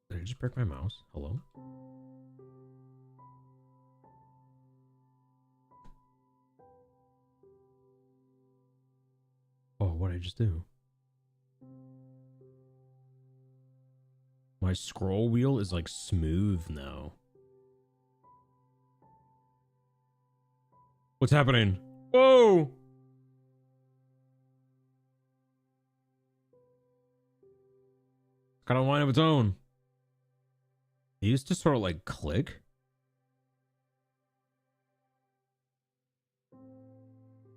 Did I just break my mouse? Hello? Oh, what'd I just do? My scroll wheel is like smooth now. What's happening? Whoa! Got a line of its own. It used to sort of like click.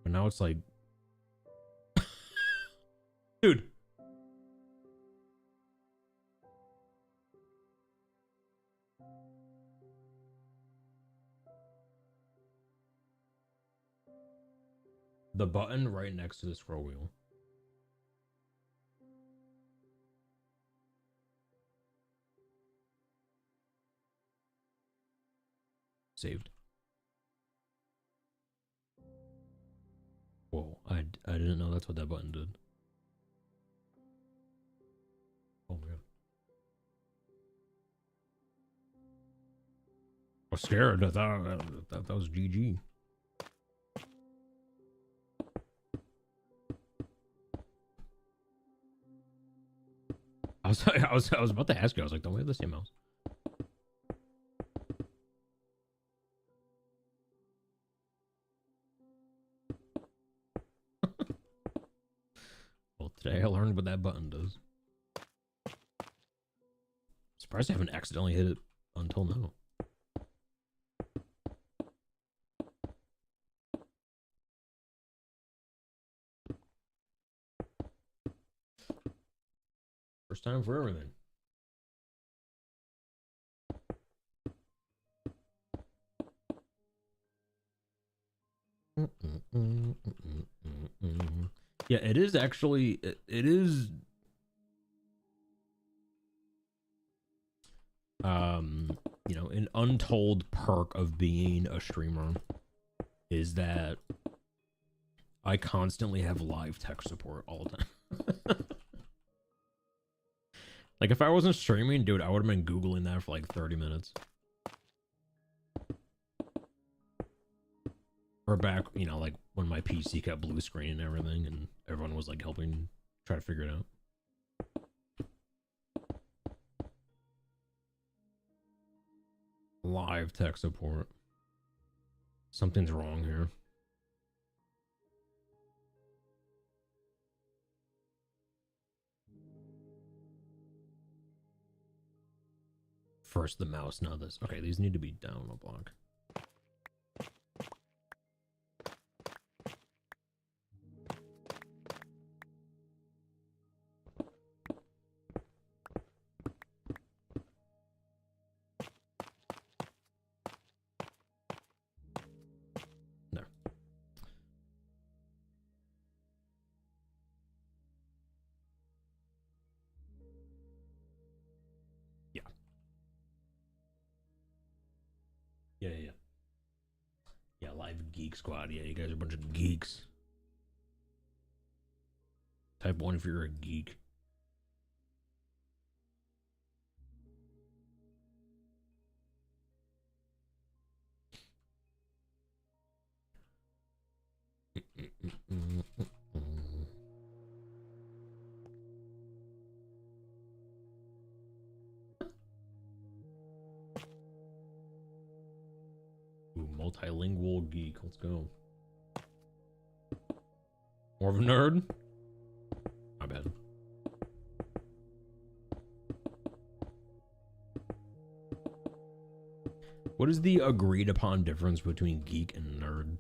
But now it's like... Dude. The button right next to the scroll wheel. Saved. Whoa, I didn't know that's what that button did. Oh my god. I was scared. I thought that was GG. I was about to ask you. I was like, don't we have the same mouse? Well, today I learned what that button does. Surprised I haven't accidentally hit it until now. First time for everything. Yeah, it is actually, it is, you know, an untold perk of being a streamer is that I constantly have live tech support all the time. Like, if I wasn't streaming, dude, I would have been Googling that for like 30 minutes. Or back, you know, like when my PC got blue screen and everything, and everyone was like helping try to figure it out. Live tech support. Something's wrong here. First the mouse, now this. Okay, these need to be down a block. There. Yeah. Yeah. Yeah, live geek squad. Yeah, you guys are a bunch of geeks. Type 1 if you're a geek. Ooh, multilingual geek. Let's go. More of a nerd? My bad. What is the agreed upon difference between geek and nerd?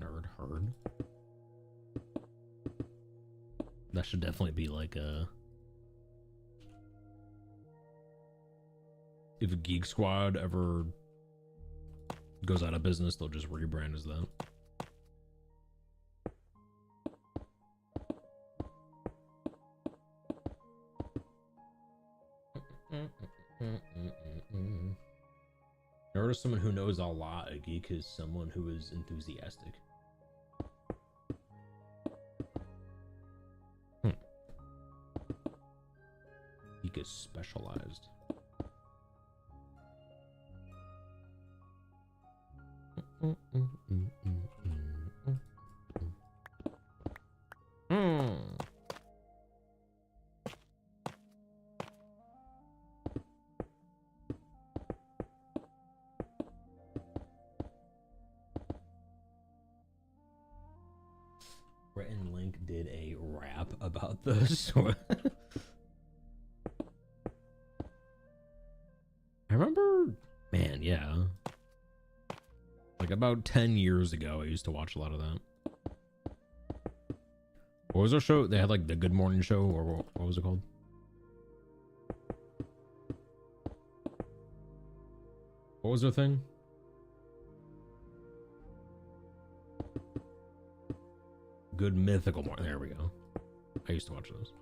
Nerd herd. That should definitely be like a... If a Geek Squad ever goes out of business, they'll just rebrand as that. Nerd is someone who knows a lot. A geek is someone who is enthusiastic. Geek is specialized. Rhett and Link did a rap about this. I remember, man, yeah. Like about 10 years ago, I used to watch a lot of that. What was their show? They had like the Good Morning Show, or what was it called? What was their thing? Good mythical more. There we go. I used to watch those.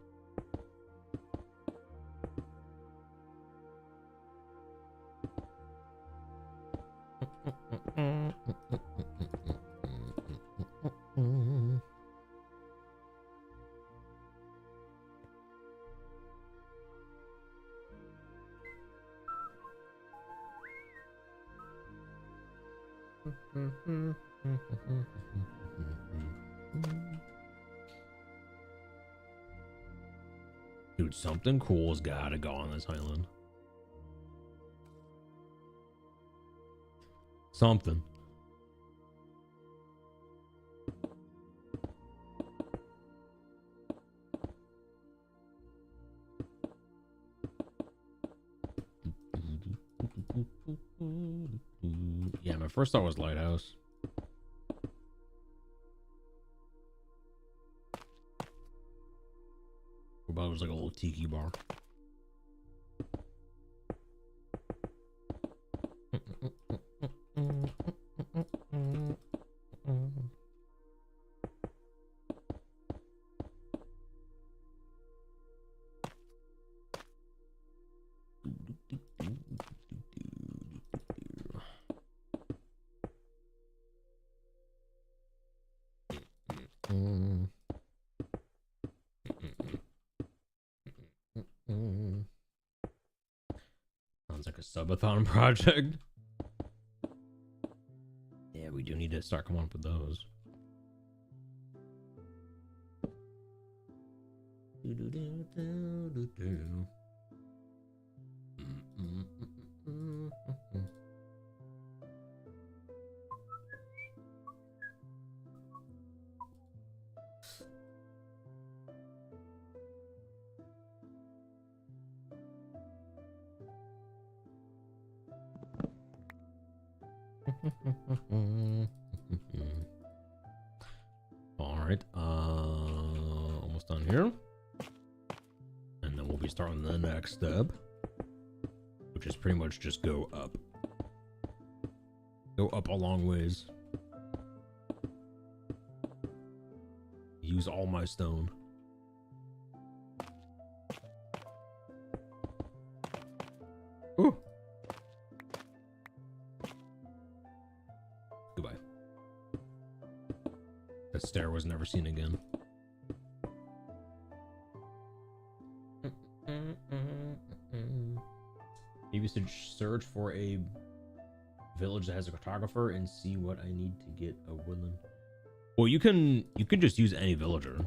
Dude, something cool's gotta go on this island. Something. Yeah, my first thought was Lighthouse. But it was like a little tiki bar. Sounds like a subathon project. Yeah, we do need to start coming up with those. All right, almost done here, and then we'll be starting the next step, which is pretty much just go up a long ways. Use all my stone. Ooh. Goodbye. That stair was never seen again. Maybe should search for a village that has a cartographer and see what I need to get a woodland. Well, you can just use any villager.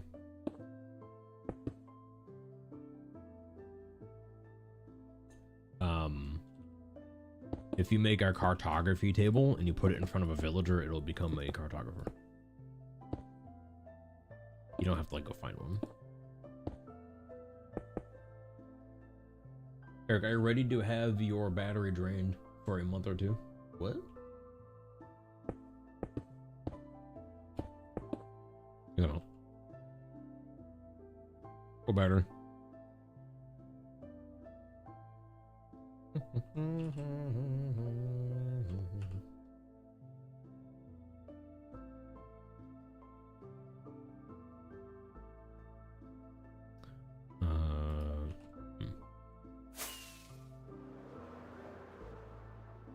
If you make our cartography table and you put it in front of a villager, it'll become a cartographer. You don't have to like go find one. Eric, are you ready to have your battery drained for a month or two? What? You know. Go battery.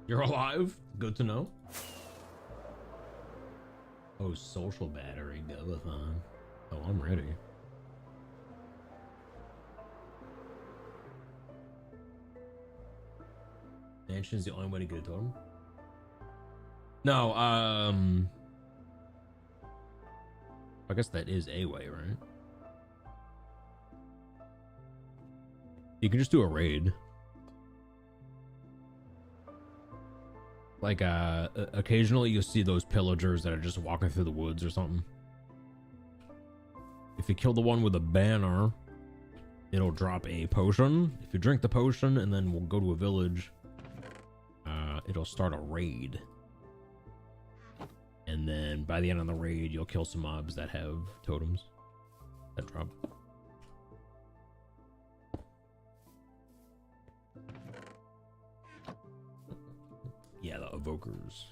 You're alive? Good to know. Oh, social battery, Goathon. Oh, I'm ready. Mansion's the only way to get to him. No, I guess that is a way, right? You can just do a raid. Like, occasionally you'll see those pillagers that are just walking through the woods or something. If you kill the one with a banner, it'll drop a potion. If you drink the potion and then we'll go to a village, it'll start a raid. And then by the end of the raid, you'll kill some mobs that have totems that drop. Yeah, the evokers.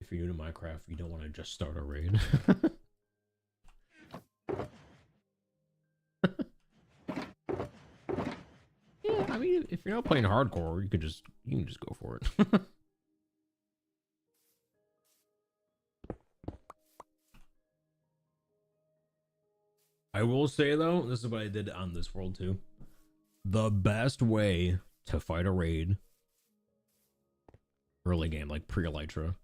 If you're new to Minecraft, you don't want to just start a raid. Yeah, I mean, if you're not playing hardcore, you can just go for it. I will say though, this is what I did on this world too. The best way to fight a raid early game, like pre-Elytra,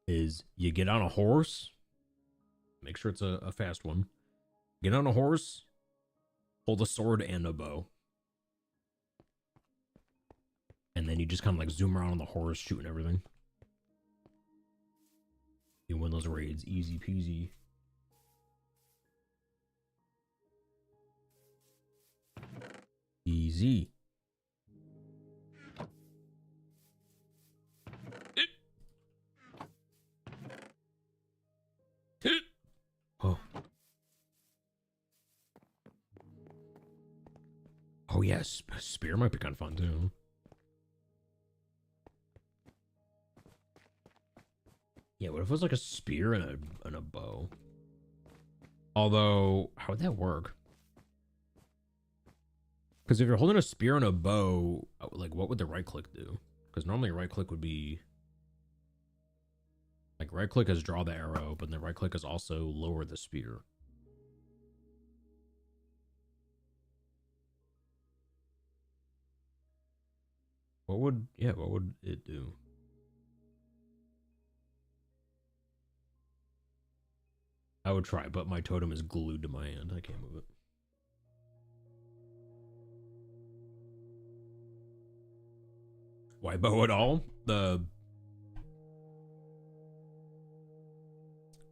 is you get on a horse. Make sure it's a fast one. Get on a horse, hold a sword and a bow. And then you just kind of like zoom around on the horse, shooting everything. You win those raids, easy peasy. Easy. Oh. Oh yes, spear might be kind of fun too. Yeah, what if it was like a spear and a bow? Although, how would that work? Because if you're holding a spear and a bow, like what would the right click do? Because normally right click would be like right click is draw the arrow, but then right click is also lower the spear. What would it do? I would try, but my totem is glued to my hand. I can't move it. Why bow at all? The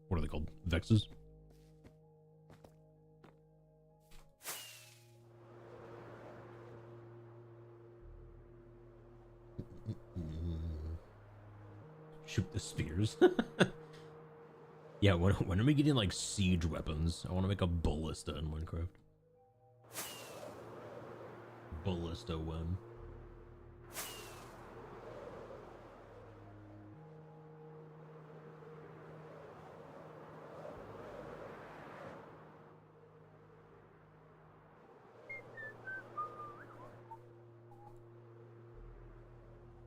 what are they called? Vexes? Shoot the spears. Yeah, when are we getting like siege weapons? I want to make a ballista in Minecraft. Ballista when?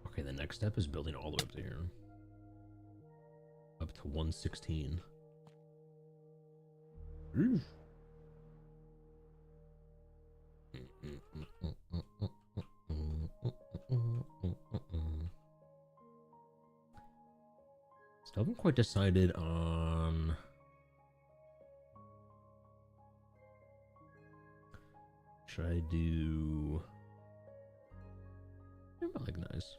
Okay, the next step is building all the way up to here. Up to 116. Still haven't quite decided on should I do like nice.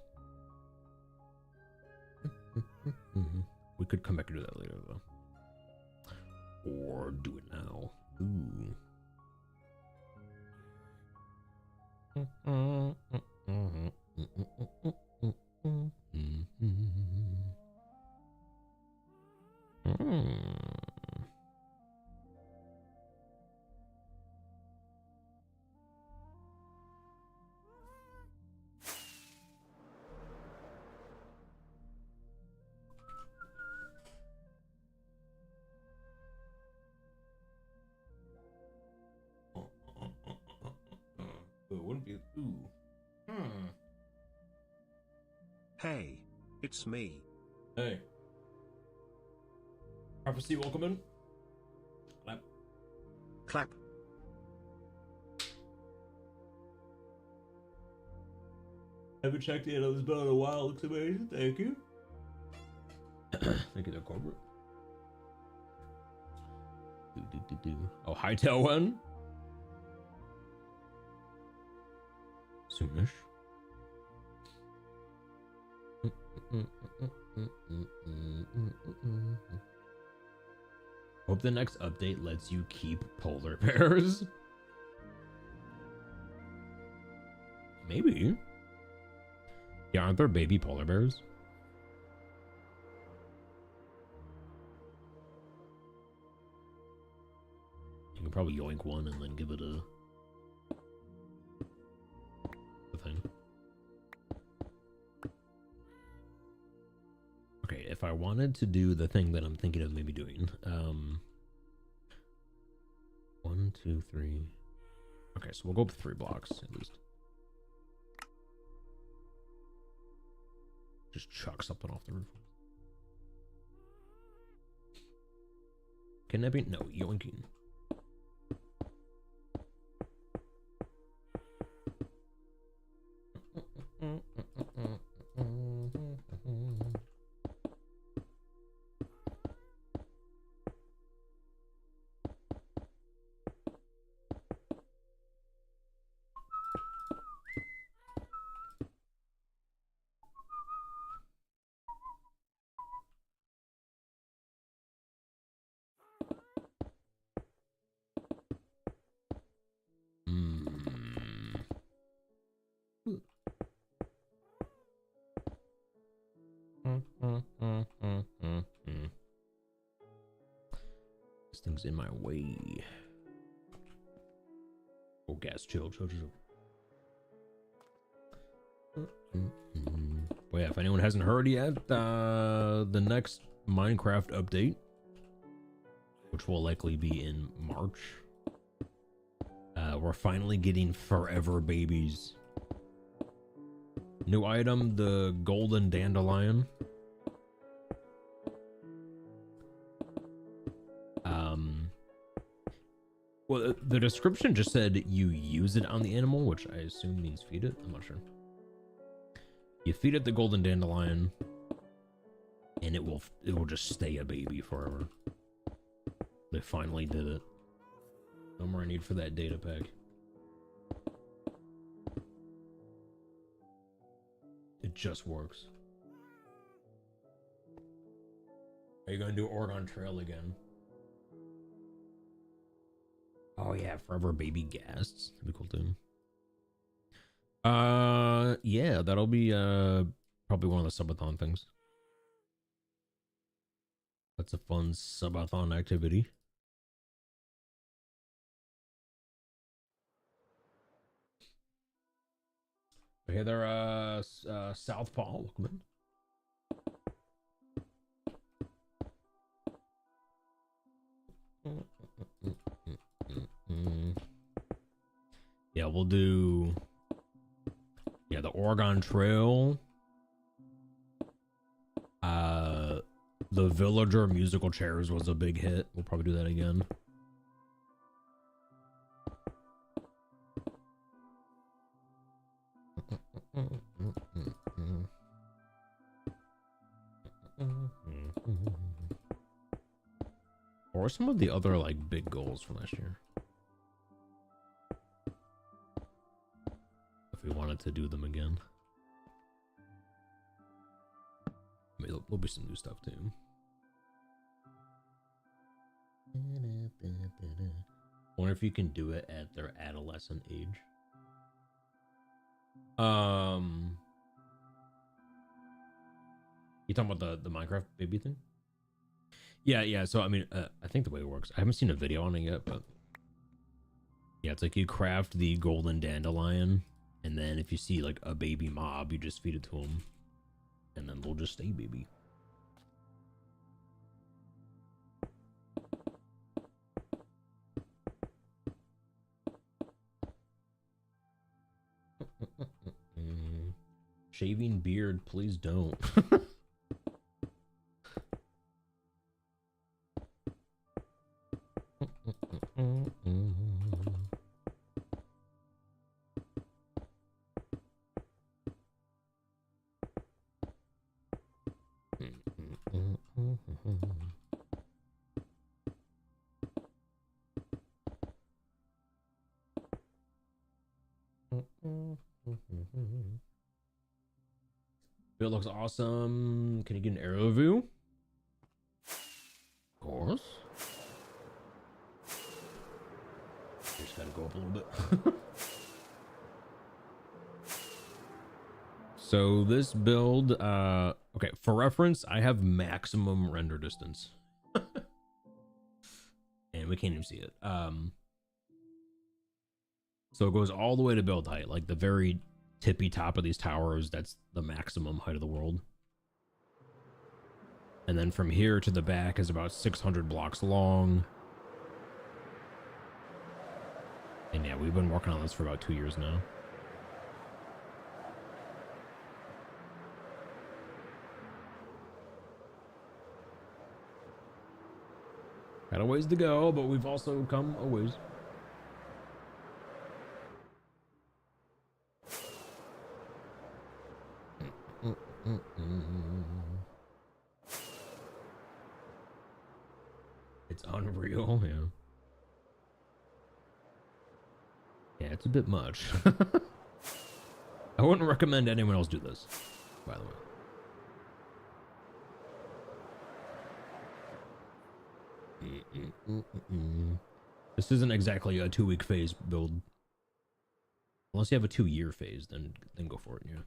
We could come back and do that later though. Or do it now. Ooh. It wouldn't be. Ooh. Hey, it's me. Hey. Prophecy, welcome in. Clap. Clap. Haven't checked in on this build in a while. Looks amazing. Thank you. Thank you, there, corporate. Oh, hightail one. Soonish. Hope the next update lets you keep polar bears. Maybe. Yeah, aren't there baby polar bears? You can probably yoink one and then give it a thing. Okay, if I wanted to do the thing that I'm thinking of maybe doing, 1, 2, 3. Okay, so we'll go up 3 blocks at least. Just chuck something off the roof. Kidnapping? No, yoinking. This thing's in my way. Oh, gas, chill. Well, yeah, if anyone hasn't heard yet, the next Minecraft update, which will likely be in March, we're finally getting forever babies. New item, the golden dandelion. Well, the description just said you use it on the animal, which I assume means feed it. I'm not sure. You feed it the golden dandelion, and it will just stay a baby forever. They finally did it. No more need for that data pack. It just works. Are you gonna do Oregon Trail again? Oh yeah, forever baby ghasts. That'd be cool too. Yeah, that'll be probably one of the subathon things. That's a fun subathon activity. But hey there, Southpaw, welcome in. Yeah, we'll do the Oregon Trail. The Villager musical chairs was a big hit. We'll probably do that again. Or some of the other like big goals from last year, if we wanted to do them again. I mean, there'll be some new stuff too. Wonder if you can do it at their adolescent age. You talking about the Minecraft baby thing? Yeah. So I mean, I think the way it works, I haven't seen a video on it yet, but yeah, it's like you craft the golden dandelion, and then if you see like a baby mob, you just feed it to them, and then they'll just stay baby. Shaving beard, please don't. It looks awesome. Can you get an aerial view? Of course. Just gotta go up a little bit. So this build, okay, for reference, I have maximum render distance. And we can't even see it. So it goes all the way to build height, like the very tippy top of these towers. That's the maximum height of the world. And then from here to the back is about 600 blocks long. And yeah, we've been working on this for about 2 years now. Got a ways to go, but we've also come a ways. It's unreal, yeah. Yeah, it's a bit much. I wouldn't recommend anyone else do this, by the way. This isn't exactly a 2-week phase build. Unless you have a 2-year phase, then go for it, yeah.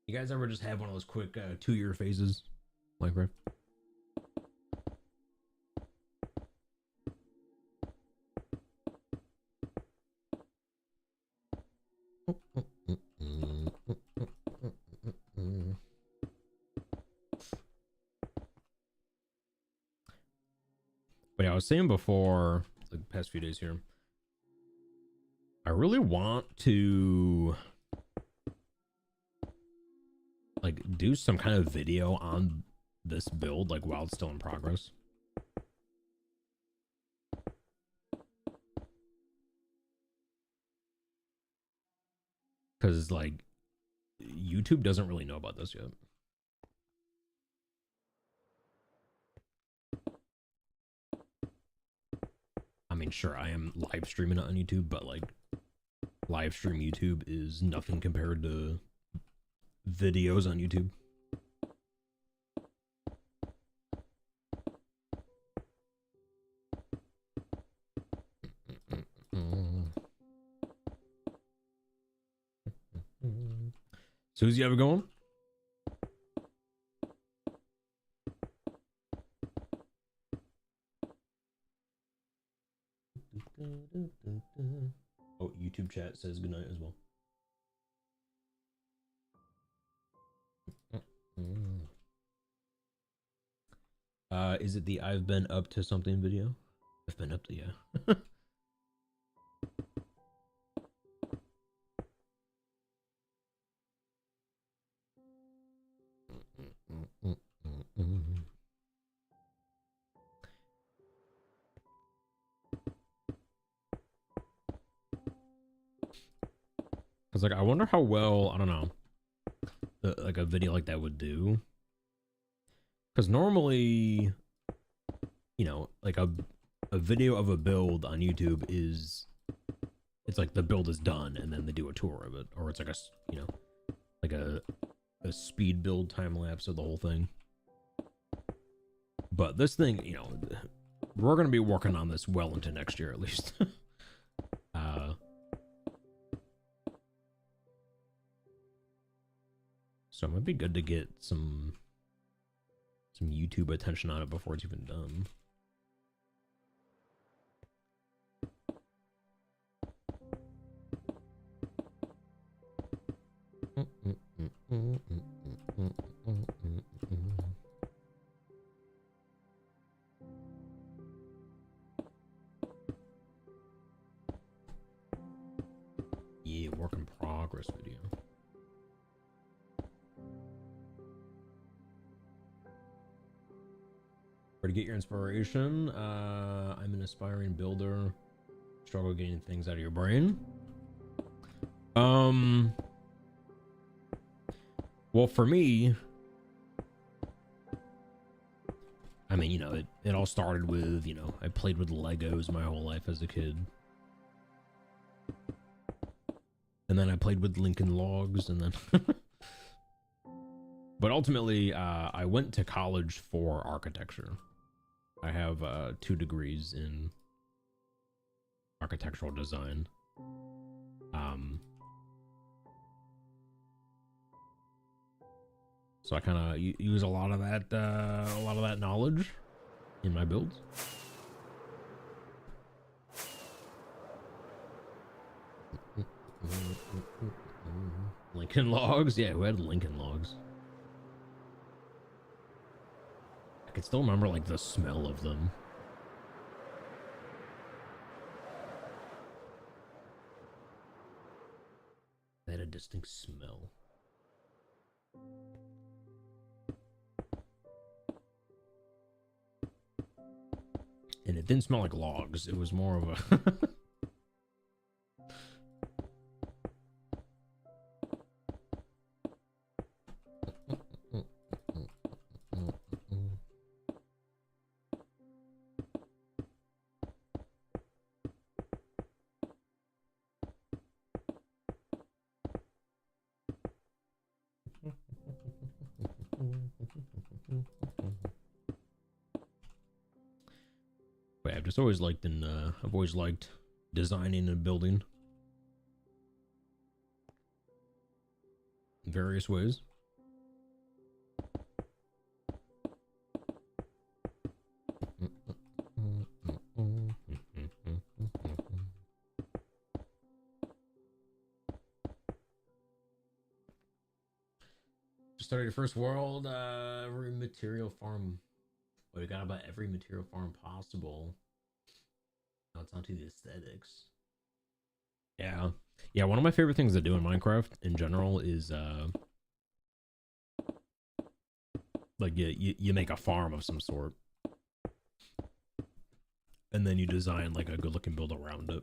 You guys ever just have one of those quick 2-year phases, Minecraft? But yeah, I was saying before, the past few days here, I really want to like do some kind of video on this build, like while it's still in progress. Because like YouTube doesn't really know about this yet. I mean, sure, I am live streaming it on YouTube, but like live stream YouTube is nothing compared to videos on YouTube. Susie, have it going? Oh, YouTube chat says goodnight as well. Is it the I've been up to something video? I've been up to, yeah. Cause like I wonder how well, I don't know, like a video like that would do. Cause normally, you know, like a video of a build on YouTube is, it's like the build is done and then they do a tour of it, or it's like a, you know, like a speed build time lapse of the whole thing. But this thing, you know, we're gonna be working on this well into next year at least. So it might be good to get some YouTube attention on it before it's even done. Yeah, work in progress video. Where to get your inspiration? I'm an aspiring builder. Struggle getting things out of your brain. Well, for me, I mean, you know, it all started with, you know, I played with Legos my whole life as a kid. And then I played with Lincoln Logs, and then but ultimately I went to college for architecture. I have 2 degrees in architectural design. So I kind of use a lot of that knowledge in my builds. Lincoln logs, yeah. Who had Lincoln logs? I can still remember like the smell of them. They had a distinct smell. And it didn't smell like logs. It was more of a I've just always liked I've always liked designing and building in various ways. Just started your first world, every material farm. Well, we got about every material farm possible. Now it's onto the aesthetics. Yeah. Yeah, one of my favorite things to do in Minecraft in general is like you make a farm of some sort. And then you design like a good looking build around it.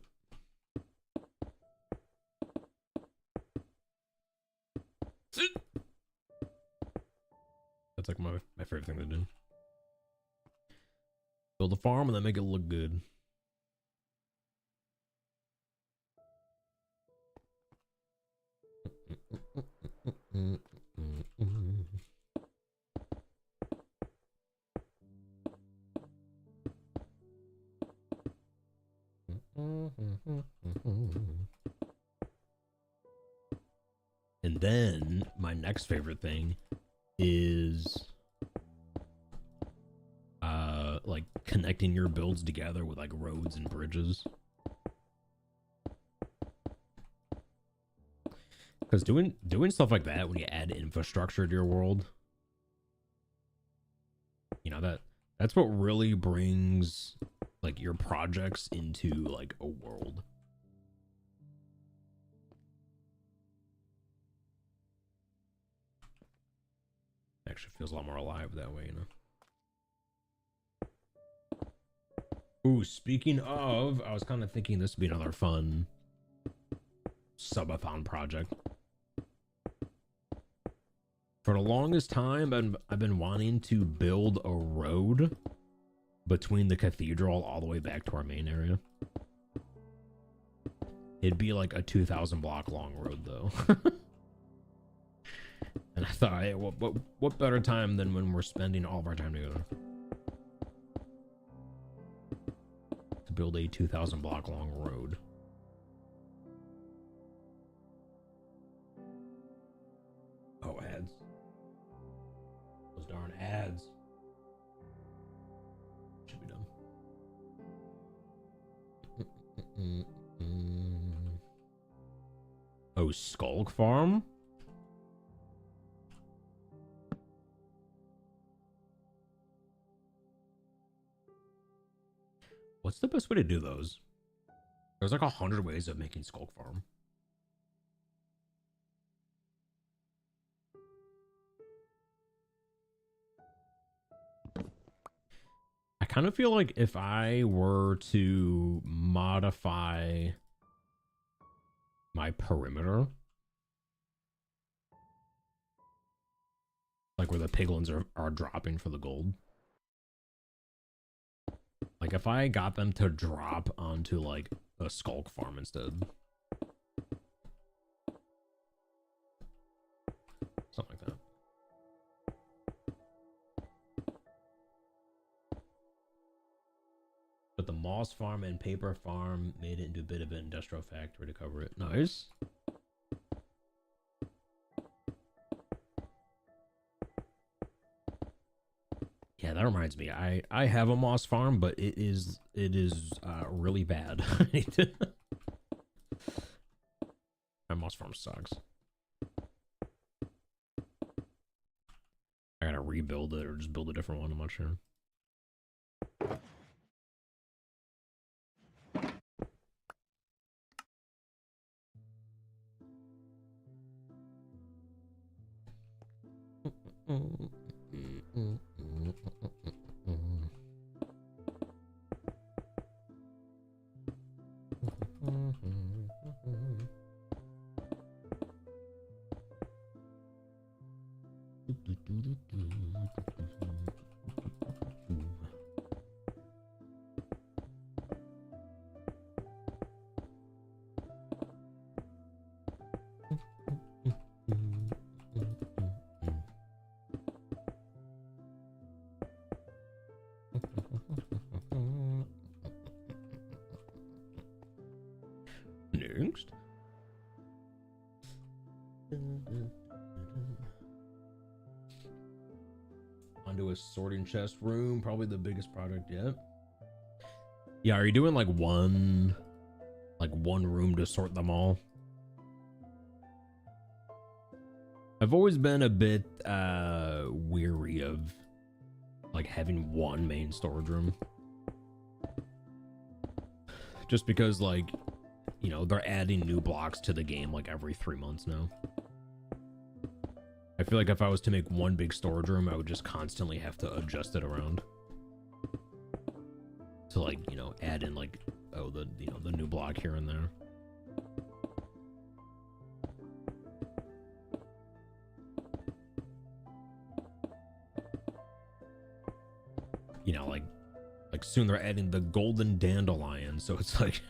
That's like my favorite thing to do. Build a farm and then make it look good. And then my next favorite thing is like connecting your builds together with like roads and bridges. Because doing stuff like that when you add infrastructure to your world, you know, that's what really brings like your projects into like a world. Actually feels a lot more alive that way, you know. Ooh, speaking of, I was kind of thinking this would be another fun subathon project. For the longest time, I've been wanting to build a road between the cathedral all the way back to our main area. It'd be like a 2,000 block long road though. And I thought, hey, what better time than when we're spending all of our time together to build a 2,000 block long road. Oh, ads. Those darn ads. Should be done. Oh, Skulk Farm? What's the best way to do those? There's like 100 ways of making Skulk Farm. I kind of feel like if I were to modify my perimeter, like where the piglins are dropping for the gold, like if I got them to drop onto like a Skulk Farm instead, something like that. But the moss farm and paper farm made it into a bit of an industrial factory to cover it. Nice. Yeah, that reminds me. I have a moss farm, but it is really bad. I need to... My moss farm sucks. I gotta rebuild it or just build a different one. I'm not sure. Next. Onto a sorting chest room, probably the biggest project yet. Yeah, are you doing like one room to sort them all? I've always been a bit weary of like having one main storage room. Just because, like, you know, they're adding new blocks to the game like every 3 months now. I feel like if I was to make one big storage room, I would just constantly have to adjust it around. To, like, you know, add in like, oh, the new block here and there. You know, like soon they're adding the golden dandelion, so it's like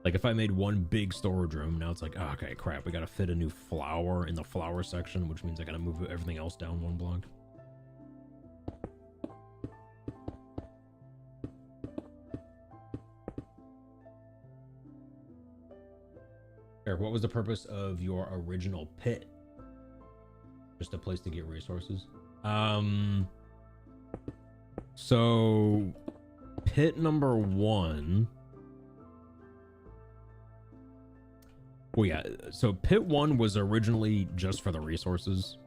like if I made one big storage room, now it's like, oh, okay, crap, we gotta fit a new flower in the flower section, which means I gotta move everything else down one block. Eric, what was the purpose of your original pit? Just a place to get resources. So pit number 1. Well, yeah, so pit 1 was originally just for the resources,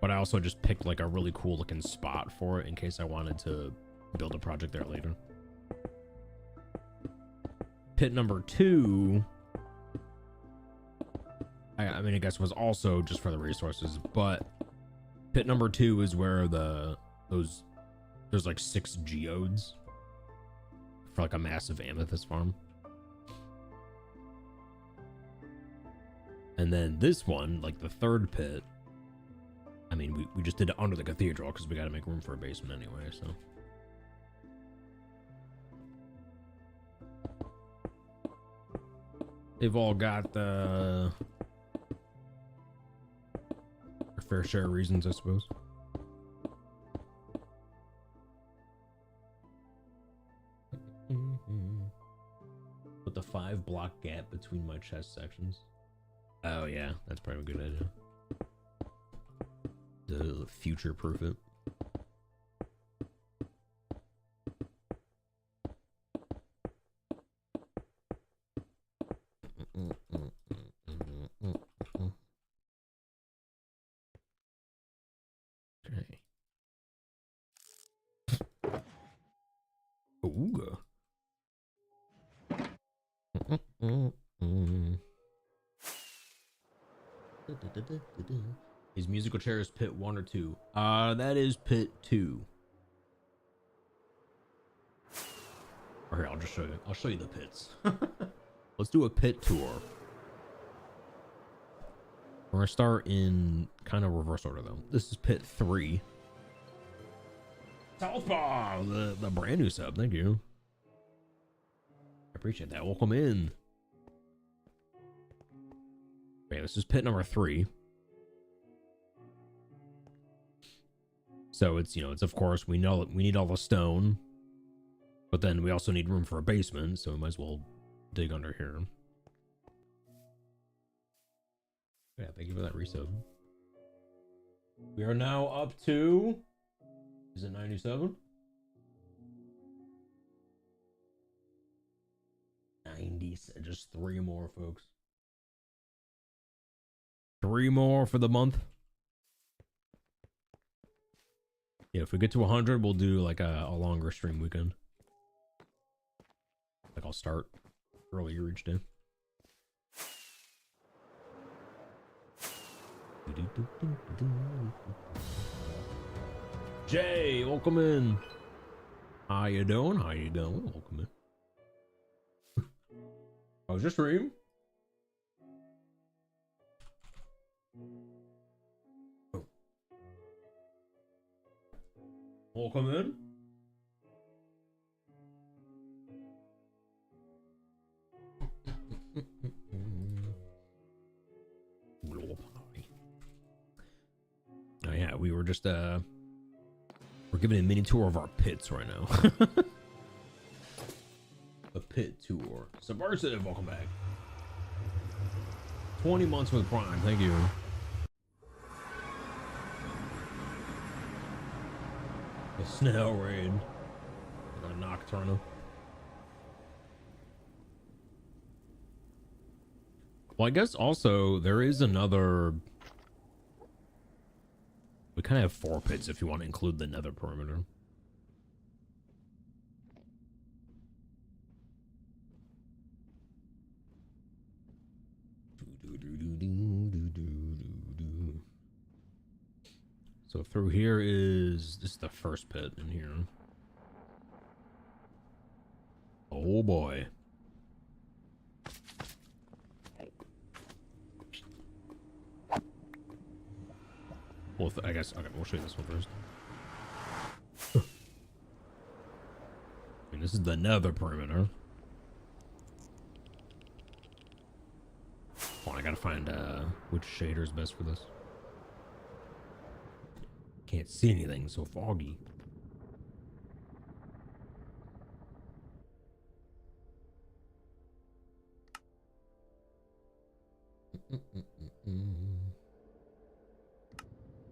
but I also just picked like a really cool looking spot for it in case I wanted to build a project there later. Pit number 2, I mean, I guess was also just for the resources, but pit number 2 is where there's like 6 geodes for like a massive amethyst farm. And then this one, like the third pit, I mean, we just did it under the cathedral because we got to make room for a basement anyway, so. They've all got their fair share of reasons, I suppose. Put the 5 block gap between my chest sections. Oh yeah, that's probably a good idea. To future proof it. Okay. Ooh. Is musical chairs pit 1 or 2? That is pit 2. Or here, I'll just show you. I'll show you the pits. Let's do a pit tour. We're gonna start in kind of reverse order though. This is pit 3. Southpaw, the brand new sub. Thank you. I appreciate that. Welcome in. Okay, this is pit number 3. So it's, you know, it's of course we know we need all the stone But then we also need room for a basement, so we might as well dig under here. Yeah, thank you for that resub. We are now up to... Is it 97? 90, just 3 more, folks. 3 more for the month. Yeah, if we get to 100, we'll do like a longer stream weekend. Like I'll start earlier each day. Jay, welcome in. How you doing? How you doing? Welcome in. How's your stream? Welcome in. Oh yeah, we were just we're giving a mini tour of our pits right now. A pit tour. Subversive, welcome back. 20 months with Prime, thank you. The Snail Raid. The Nocturnal. Well, I guess also there is another... We kind of have 4 pits if you want to include the nether perimeter. So through here is... This is the first pit in here. Oh boy. Well, I guess, okay, we'll show you this one first. I mean, this is the nether perimeter. Oh, I gotta find which shader is best for this. Can't see anything, so foggy.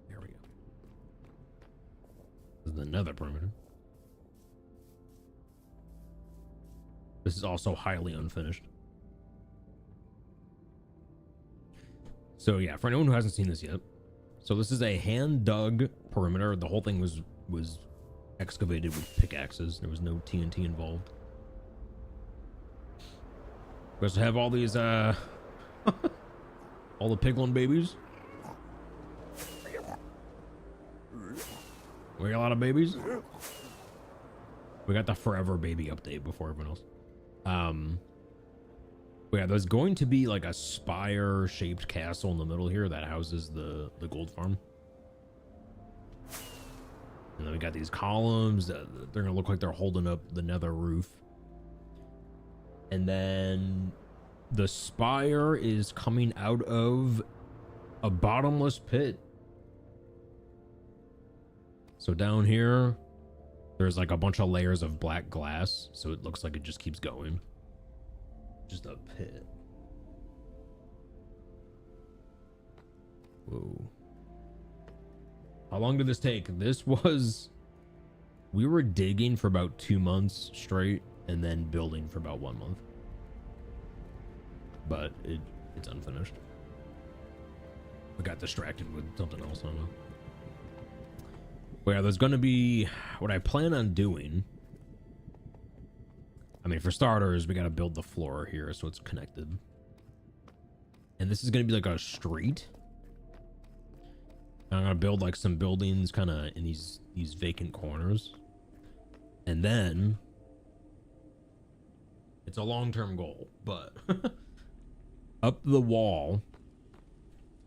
There we go. This is the nether perimeter. This is also highly unfinished. So yeah, for anyone who hasn't seen this yet, so this is a hand-dug perimeter. The whole thing was excavated with pickaxes. There was no TNT involved. We also have all these all the piglin babies. We got a lot of babies. We got the forever baby update before everyone else. But yeah, there's going to be like a spire shaped castle in the middle here that houses the gold farm. And then we got these columns that they're gonna look like they're holding up the nether roof. And then the spire is coming out of a bottomless pit. So down here, there's like a bunch of layers of black glass, so it looks like it just keeps going. Just a pit. Whoa. How long did this take? This was... We were digging for about 2 months straight, and then building for about 1 month. But it's unfinished. I got distracted with something else, I don't know. But yeah, there's gonna be... What I plan on doing... I mean, for starters, we gotta build the floor here so it's connected. And this is gonna be like a street. And I'm gonna build like some buildings kind of in these vacant corners. And then... It's a long-term goal, but... Up the wall,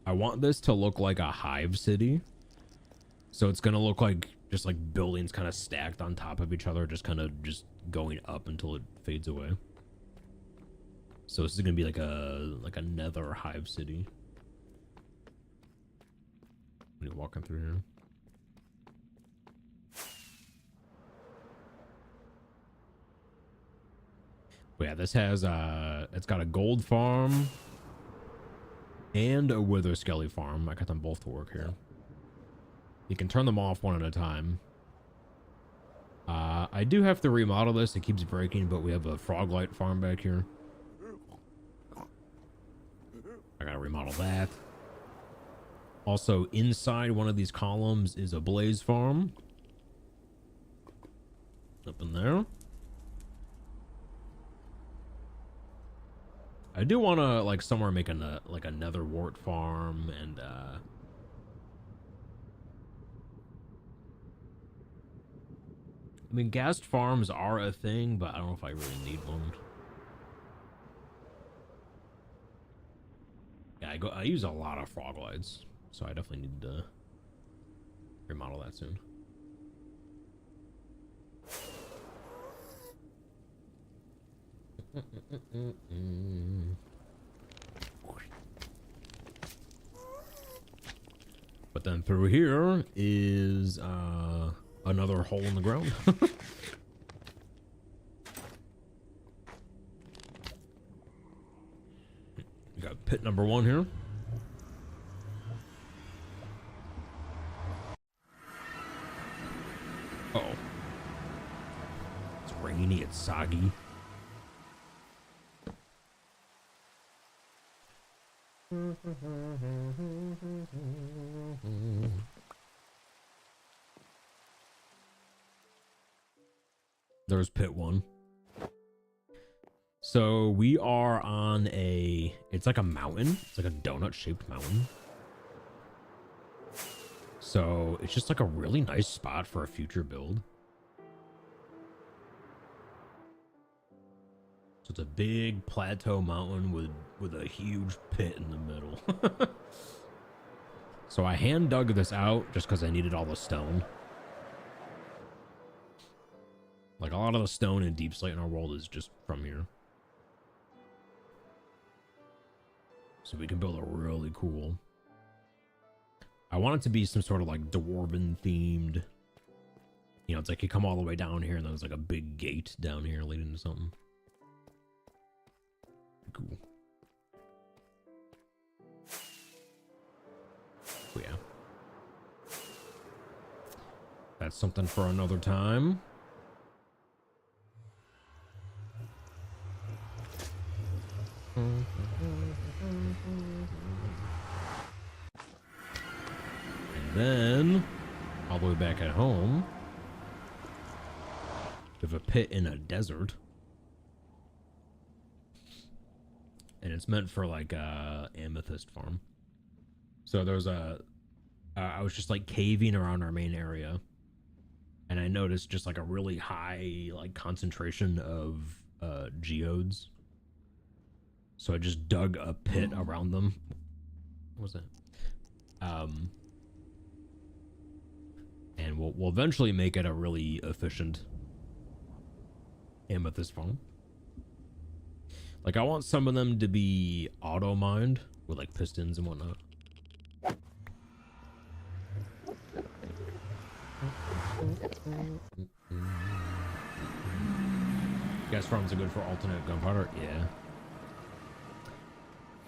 I want this to look like a hive city. So it's gonna look like just like buildings kind of stacked on top of each other, just kind of just going up until it fades away. So this is gonna be like a nether hive city. When you're walking through here. But yeah, this has it's got a gold farm and a wither skelly farm. I got them both to work here. You can turn them off one at a time. I do have to remodel this. It keeps breaking, but we have a frog-light farm back here. I gotta remodel that. Also, inside one of these columns is a blaze farm. Up in there. I do want to, like, somewhere make a nether wart farm and, I mean, ghast farms are a thing, but I don't know if I really need one. Yeah, I use a lot of frog lights, so I definitely need to remodel that soon. But then through here is another hole in the ground. We got pit number 1 here. Uh oh. It's rainy, it's soggy. There's pit 1. So we are on it's like a mountain. It's like a donut shaped mountain. So it's just like a really nice spot for a future build. So it's a big plateau mountain with a huge pit in the middle. So I hand dug this out just because I needed all the stone. Like, a lot of the stone and deep slate in our world is just from here. So we can build a really cool... I want it to be some sort of, like, dwarven themed... You know, it's like you come all the way down here and there's like a big gate down here leading to something. Cool. Oh, yeah. That's something for another time. And then, all the way back at home, we have a pit in a desert. And it's meant for like a amethyst farm. So there's I was just like caving around our main area. And I noticed just like a really high like concentration of geodes. So I just dug a pit around them. What was that? And we'll eventually make it a really efficient amethyst farm. Like I want some of them to be auto mined with like pistons and whatnot. Gas farms are good for alternate gunpowder. Yeah.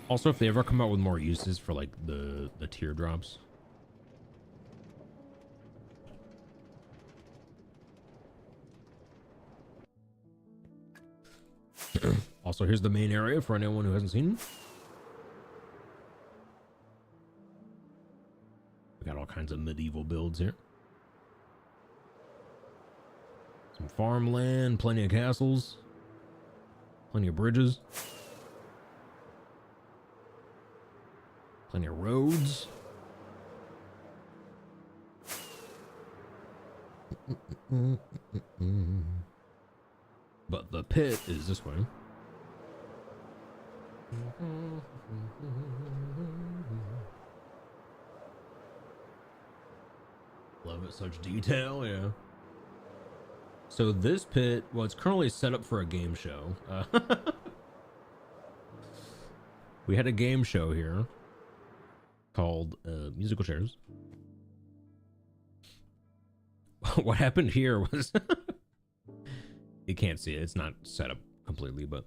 Also, if they ever come out with more uses for like the teardrops. Also, here's the main area for anyone who hasn't seen. We got all kinds of medieval builds here. Some farmland, plenty of castles, plenty of bridges. Plenty of roads. But the pit is this way. Love it, such detail, yeah. So this pit, well, it's currently set up for a game show. We had a game show here called musical chairs. What happened here was you can't see it, it's not set up completely, but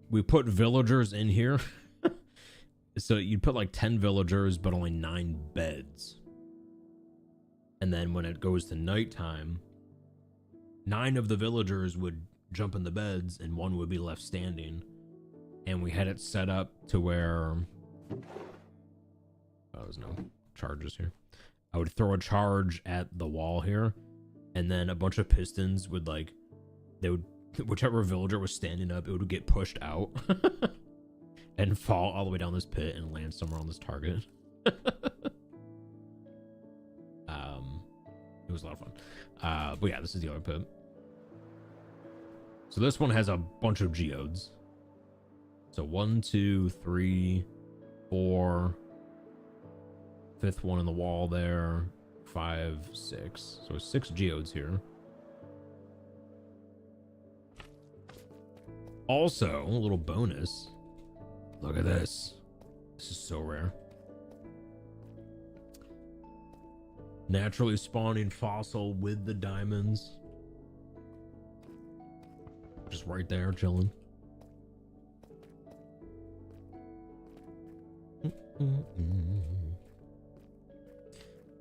we put villagers in here. So you'd put like 10 villagers, but only 9 beds. And then when it goes to nighttime, 9 of the villagers would jump in the beds and 1 would be left standing. And we had it set up to where there's no charges here. I would throw a charge at the wall here, and then a bunch of pistons would like, they would, whichever villager was standing up, it would get pushed out and fall all the way down this pit and land somewhere on this target. It was a lot of fun. But yeah, this is the other pit. So this one has a bunch of geodes. So 1, 2, 3, 4. 5th one in the wall there. 5, 6. So 6 geodes here. Also, a little bonus. Look at this. This is so rare. Naturally spawning fossil with the diamonds. Just right there, chilling.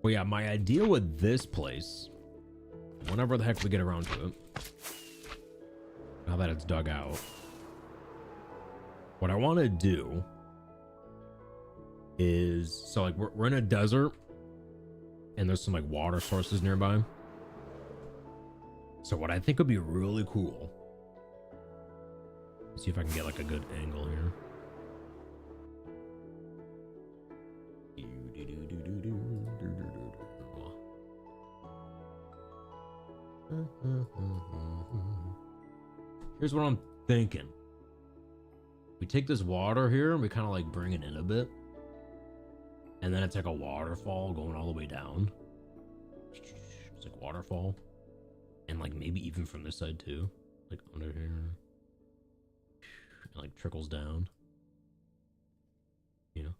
Well, yeah, my idea with this place, whenever the heck we get around to it, now that it's dug out, what I want to do is, so like we're in a desert and there's some like water sources nearby. So what I think would be really cool, let's see if I can get like a good angle here. Here's what I'm thinking. We take this water here and we kind of like bring it in a bit. And then it's like a waterfall going all the way down. It's like waterfall. And like maybe even from this side too. Like under here. It like trickles down. You know?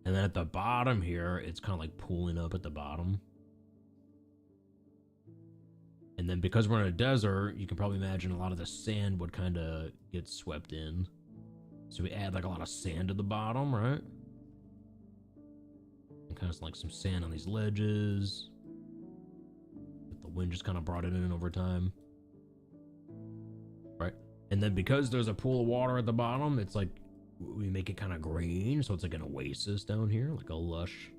And then at the bottom here, it's kind of like pooling up at the bottom. And then because we're in a desert, you can probably imagine a lot of the sand would kind of get swept in. So we add like a lot of sand to the bottom, right? And kind of like some sand on these ledges. The wind just kind of brought it in over time. Right? And then because there's a pool of water at the bottom, it's like we make it kind of green. So it's like an oasis down here, like a lush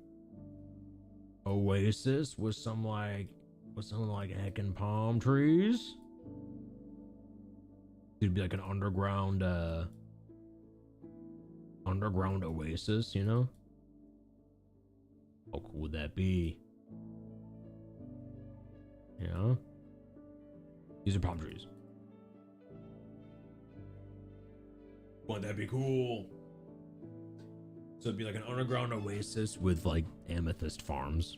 oasis with some like heckin' palm trees. It'd be like an underground oasis, you know? How cool would that be? Yeah. These are palm trees. Wouldn't that be cool? So it'd be like an underground oasis with like amethyst farms.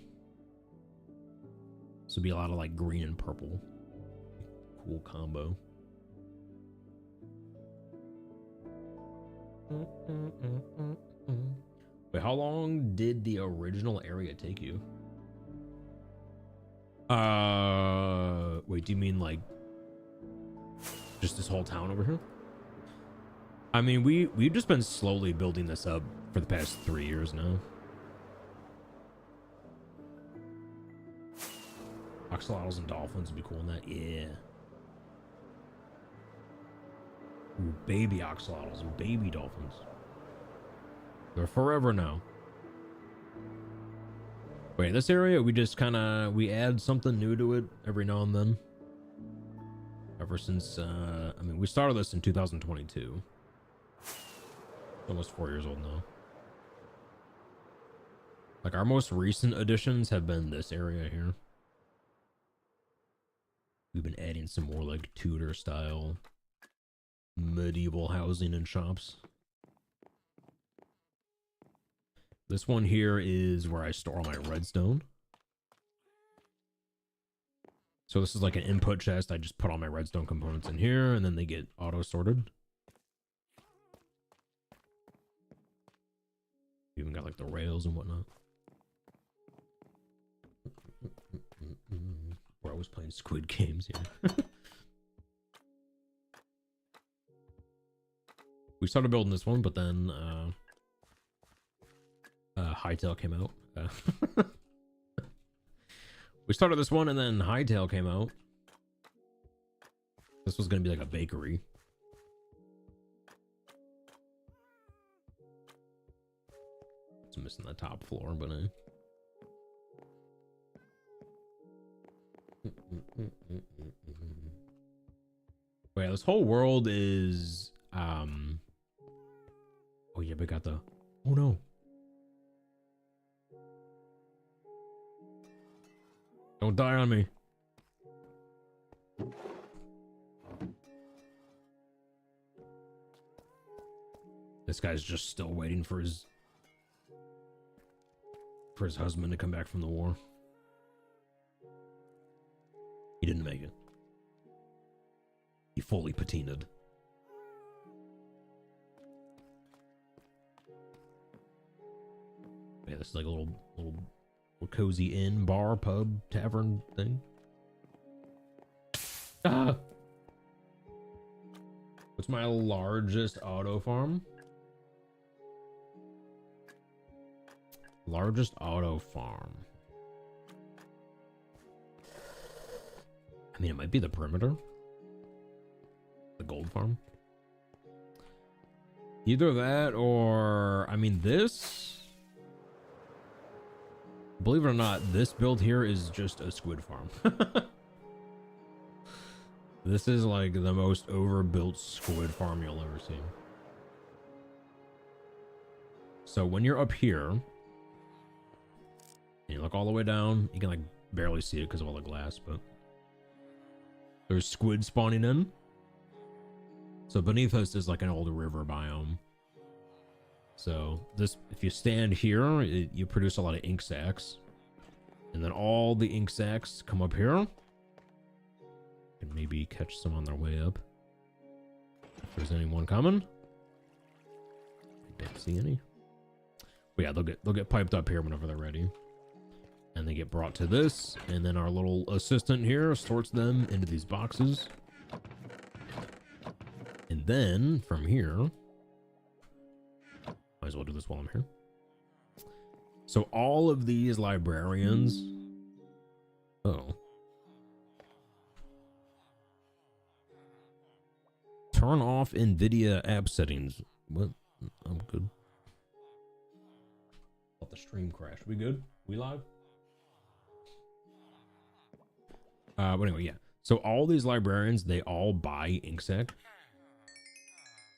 So it'd be a lot of like green and purple. Cool combo. Wait, how long did the original area take you? Wait, do you mean like just this whole town over here? I mean, we've just been slowly building this up for the past 3 years now. Axolotls and dolphins would be cool in that. Yeah. Ooh, baby axolotls and baby dolphins. They're forever now. Wait, this area, we just kind of, we add something new to it every now and then. Ever since, I mean, we started this in 2022. Almost 4 years old now. Like, our most recent additions have been this area here. We've been adding some more, like, Tudor style medieval housing and shops. This one here is where I store all my redstone. So this is like an input chest. I just put all my redstone components in here, and then they get auto-sorted. Even got like the rails and whatnot. Where I was playing Squid Games here. We started building this one, but then Hightail came out. We started this one, and then Hightail came out. This was gonna be like a bakery. It's missing the top floor, but But yeah, this whole world is oh yeah, we got the oh no. Don't die on me. This guy's just still waiting for his husband to come back from the war. He didn't make it. He fully patinaed. Yeah, this is like a little cozy inn, bar, pub, tavern thing. Ah! What's my largest auto farm? Largest auto farm. I mean, it might be the perimeter. The gold farm. Either that or, I mean, this. Believe it or not, this build here is just a squid farm. This is like the most overbuilt squid farm you'll ever see. So when you're up here, and you look all the way down, you can like barely see it because of all the glass, but there's squid spawning in. So beneath us is like an old river biome. So this, if you stand here, you produce a lot of ink sacs, and then all the ink sacs come up here. And maybe catch some on their way up. If there's anyone coming. I don't see any. But yeah, they'll get piped up here whenever they're ready. And they get brought to this, and then our little assistant here sorts them into these boxes. And then from here, might as well do this while I'm here. So all of these librarians, oh, turn off NVIDIA app settings. What? I'm good. Let the stream crash. We good? We live? But anyway, yeah. So all these librarians, they all buy inksac,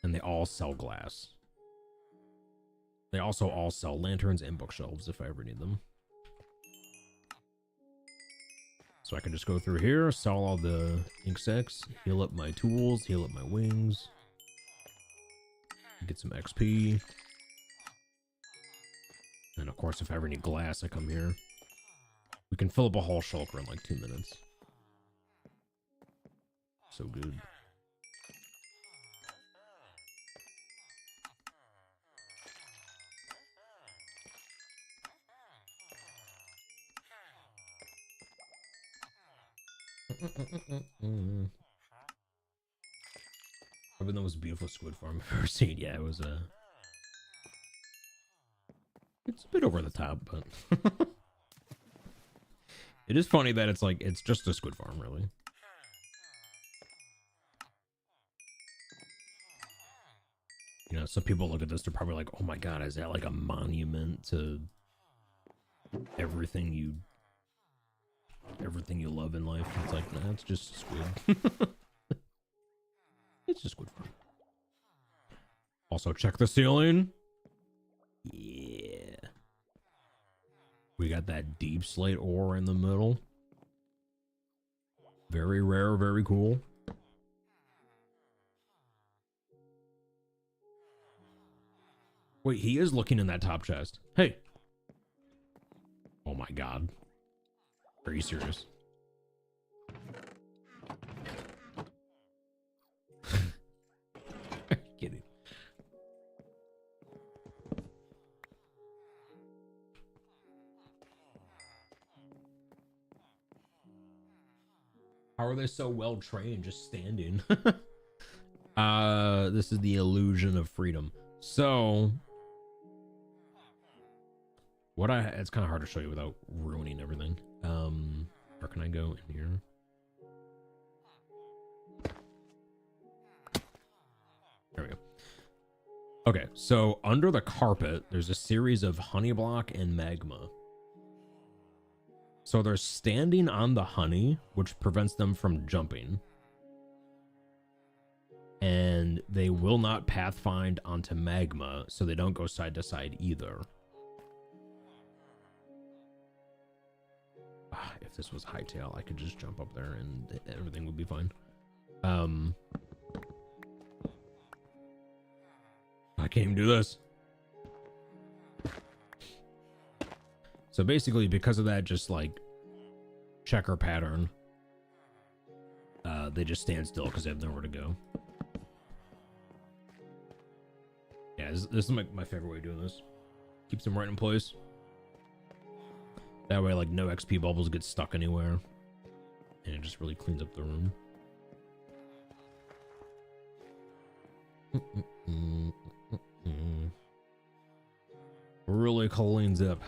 and they all sell glass. They also all sell lanterns and bookshelves if I ever need them. So I can just go through here, sell all the ink sacs, heal up my tools, heal up my wings, get some XP. And of course, if I ever need glass, I come here. We can fill up a whole shulker in like 2 minutes. So good. Probably the most beautiful squid farm I've ever seen. Yeah, it was it's a bit over the top, but it is funny that it's like it's just a squid farm, really. You know, some people look at this, they're probably like, "Oh my god, is that like a monument to everything you love in life?" It's like, nah, it's just squid. It's just squid farm. Also, check the ceiling. Yeah. We got that deep slate ore in the middle. Very rare, very cool. Wait, he is looking in that top chest. Hey. Oh my god. Are you serious? Are you kidding? How are they so well trained just standing? This is the illusion of freedom. So it's kind of hard to show you without ruining everything. Where can I go in here? There we go. Okay, so under the carpet, there's a series of honey block and magma. So they're standing on the honey, which prevents them from jumping. And they will not pathfind onto magma, so they don't go side to side either. If this was Hightail, I could just jump up there and everything would be fine. I can't even do this. So basically, because of that, just like checker pattern, they just stand still because they have nowhere to go. Yeah, this is my favorite way of doing this. Keeps them right in place. That way, like, no XP bubbles get stuck anywhere. And it just really cleans up the room. Really cleans up.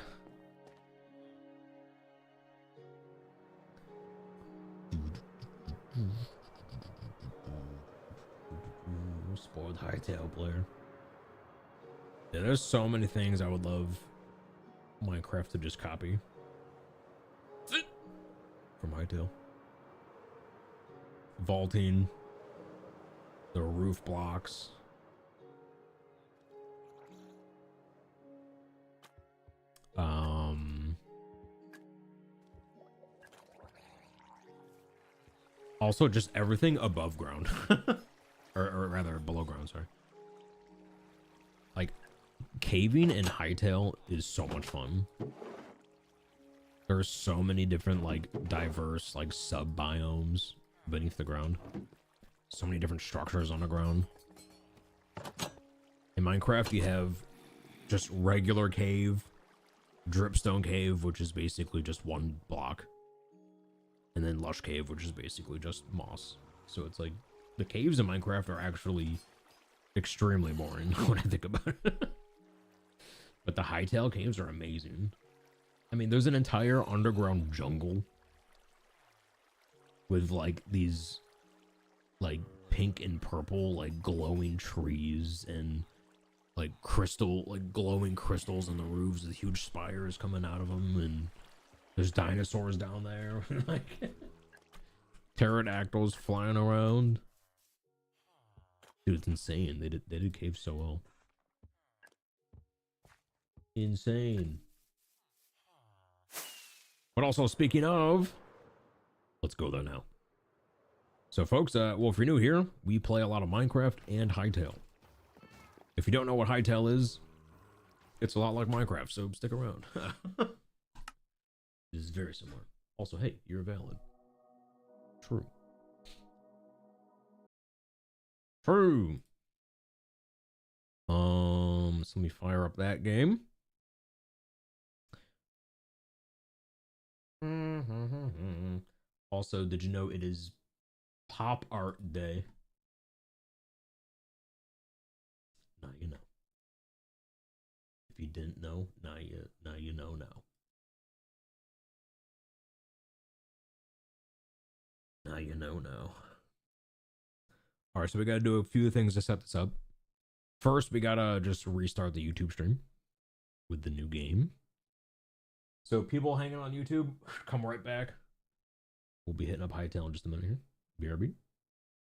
Spoiled Hightail player. Yeah, there's so many things I would love Minecraft to just copy from Hightail. Vaulting, the roof blocks. Also just everything above ground. or rather below ground, sorry. Like caving in Hightail is so much fun. There's so many different like diverse like sub biomes beneath the ground. So many different structures on the ground. In Minecraft you have just regular cave, dripstone cave, which is basically just one block, and then lush cave, which is basically just moss. So it's like the caves in Minecraft are actually extremely boring when I think about it. But the Hightail caves are amazing. I mean, there's an entire underground jungle with like these like pink and purple like glowing trees and like crystal, like glowing crystals on the roofs with huge spires coming out of them, and there's dinosaurs down there. Like pterodactyls flying around. Dude, it's insane. They did caves so well. Insane. But also, speaking of, let's go there now. So folks, well, if you're new here, we play a lot of Minecraft and Hightail. If you don't know what Hightail is, it's a lot like Minecraft, so stick around. It is very similar. Also, hey, you're valid. True. True. So let me fire up that game. Also, did you know it is Pop Art Day? Now you know. If you didn't know, now you know now. Now you know now. All right, so we got to do a few things to set this up. First, we got to just restart the YouTube stream with the new game. So people hanging on YouTube, come right back. We'll be hitting up Hightail in just a minute here. BRB.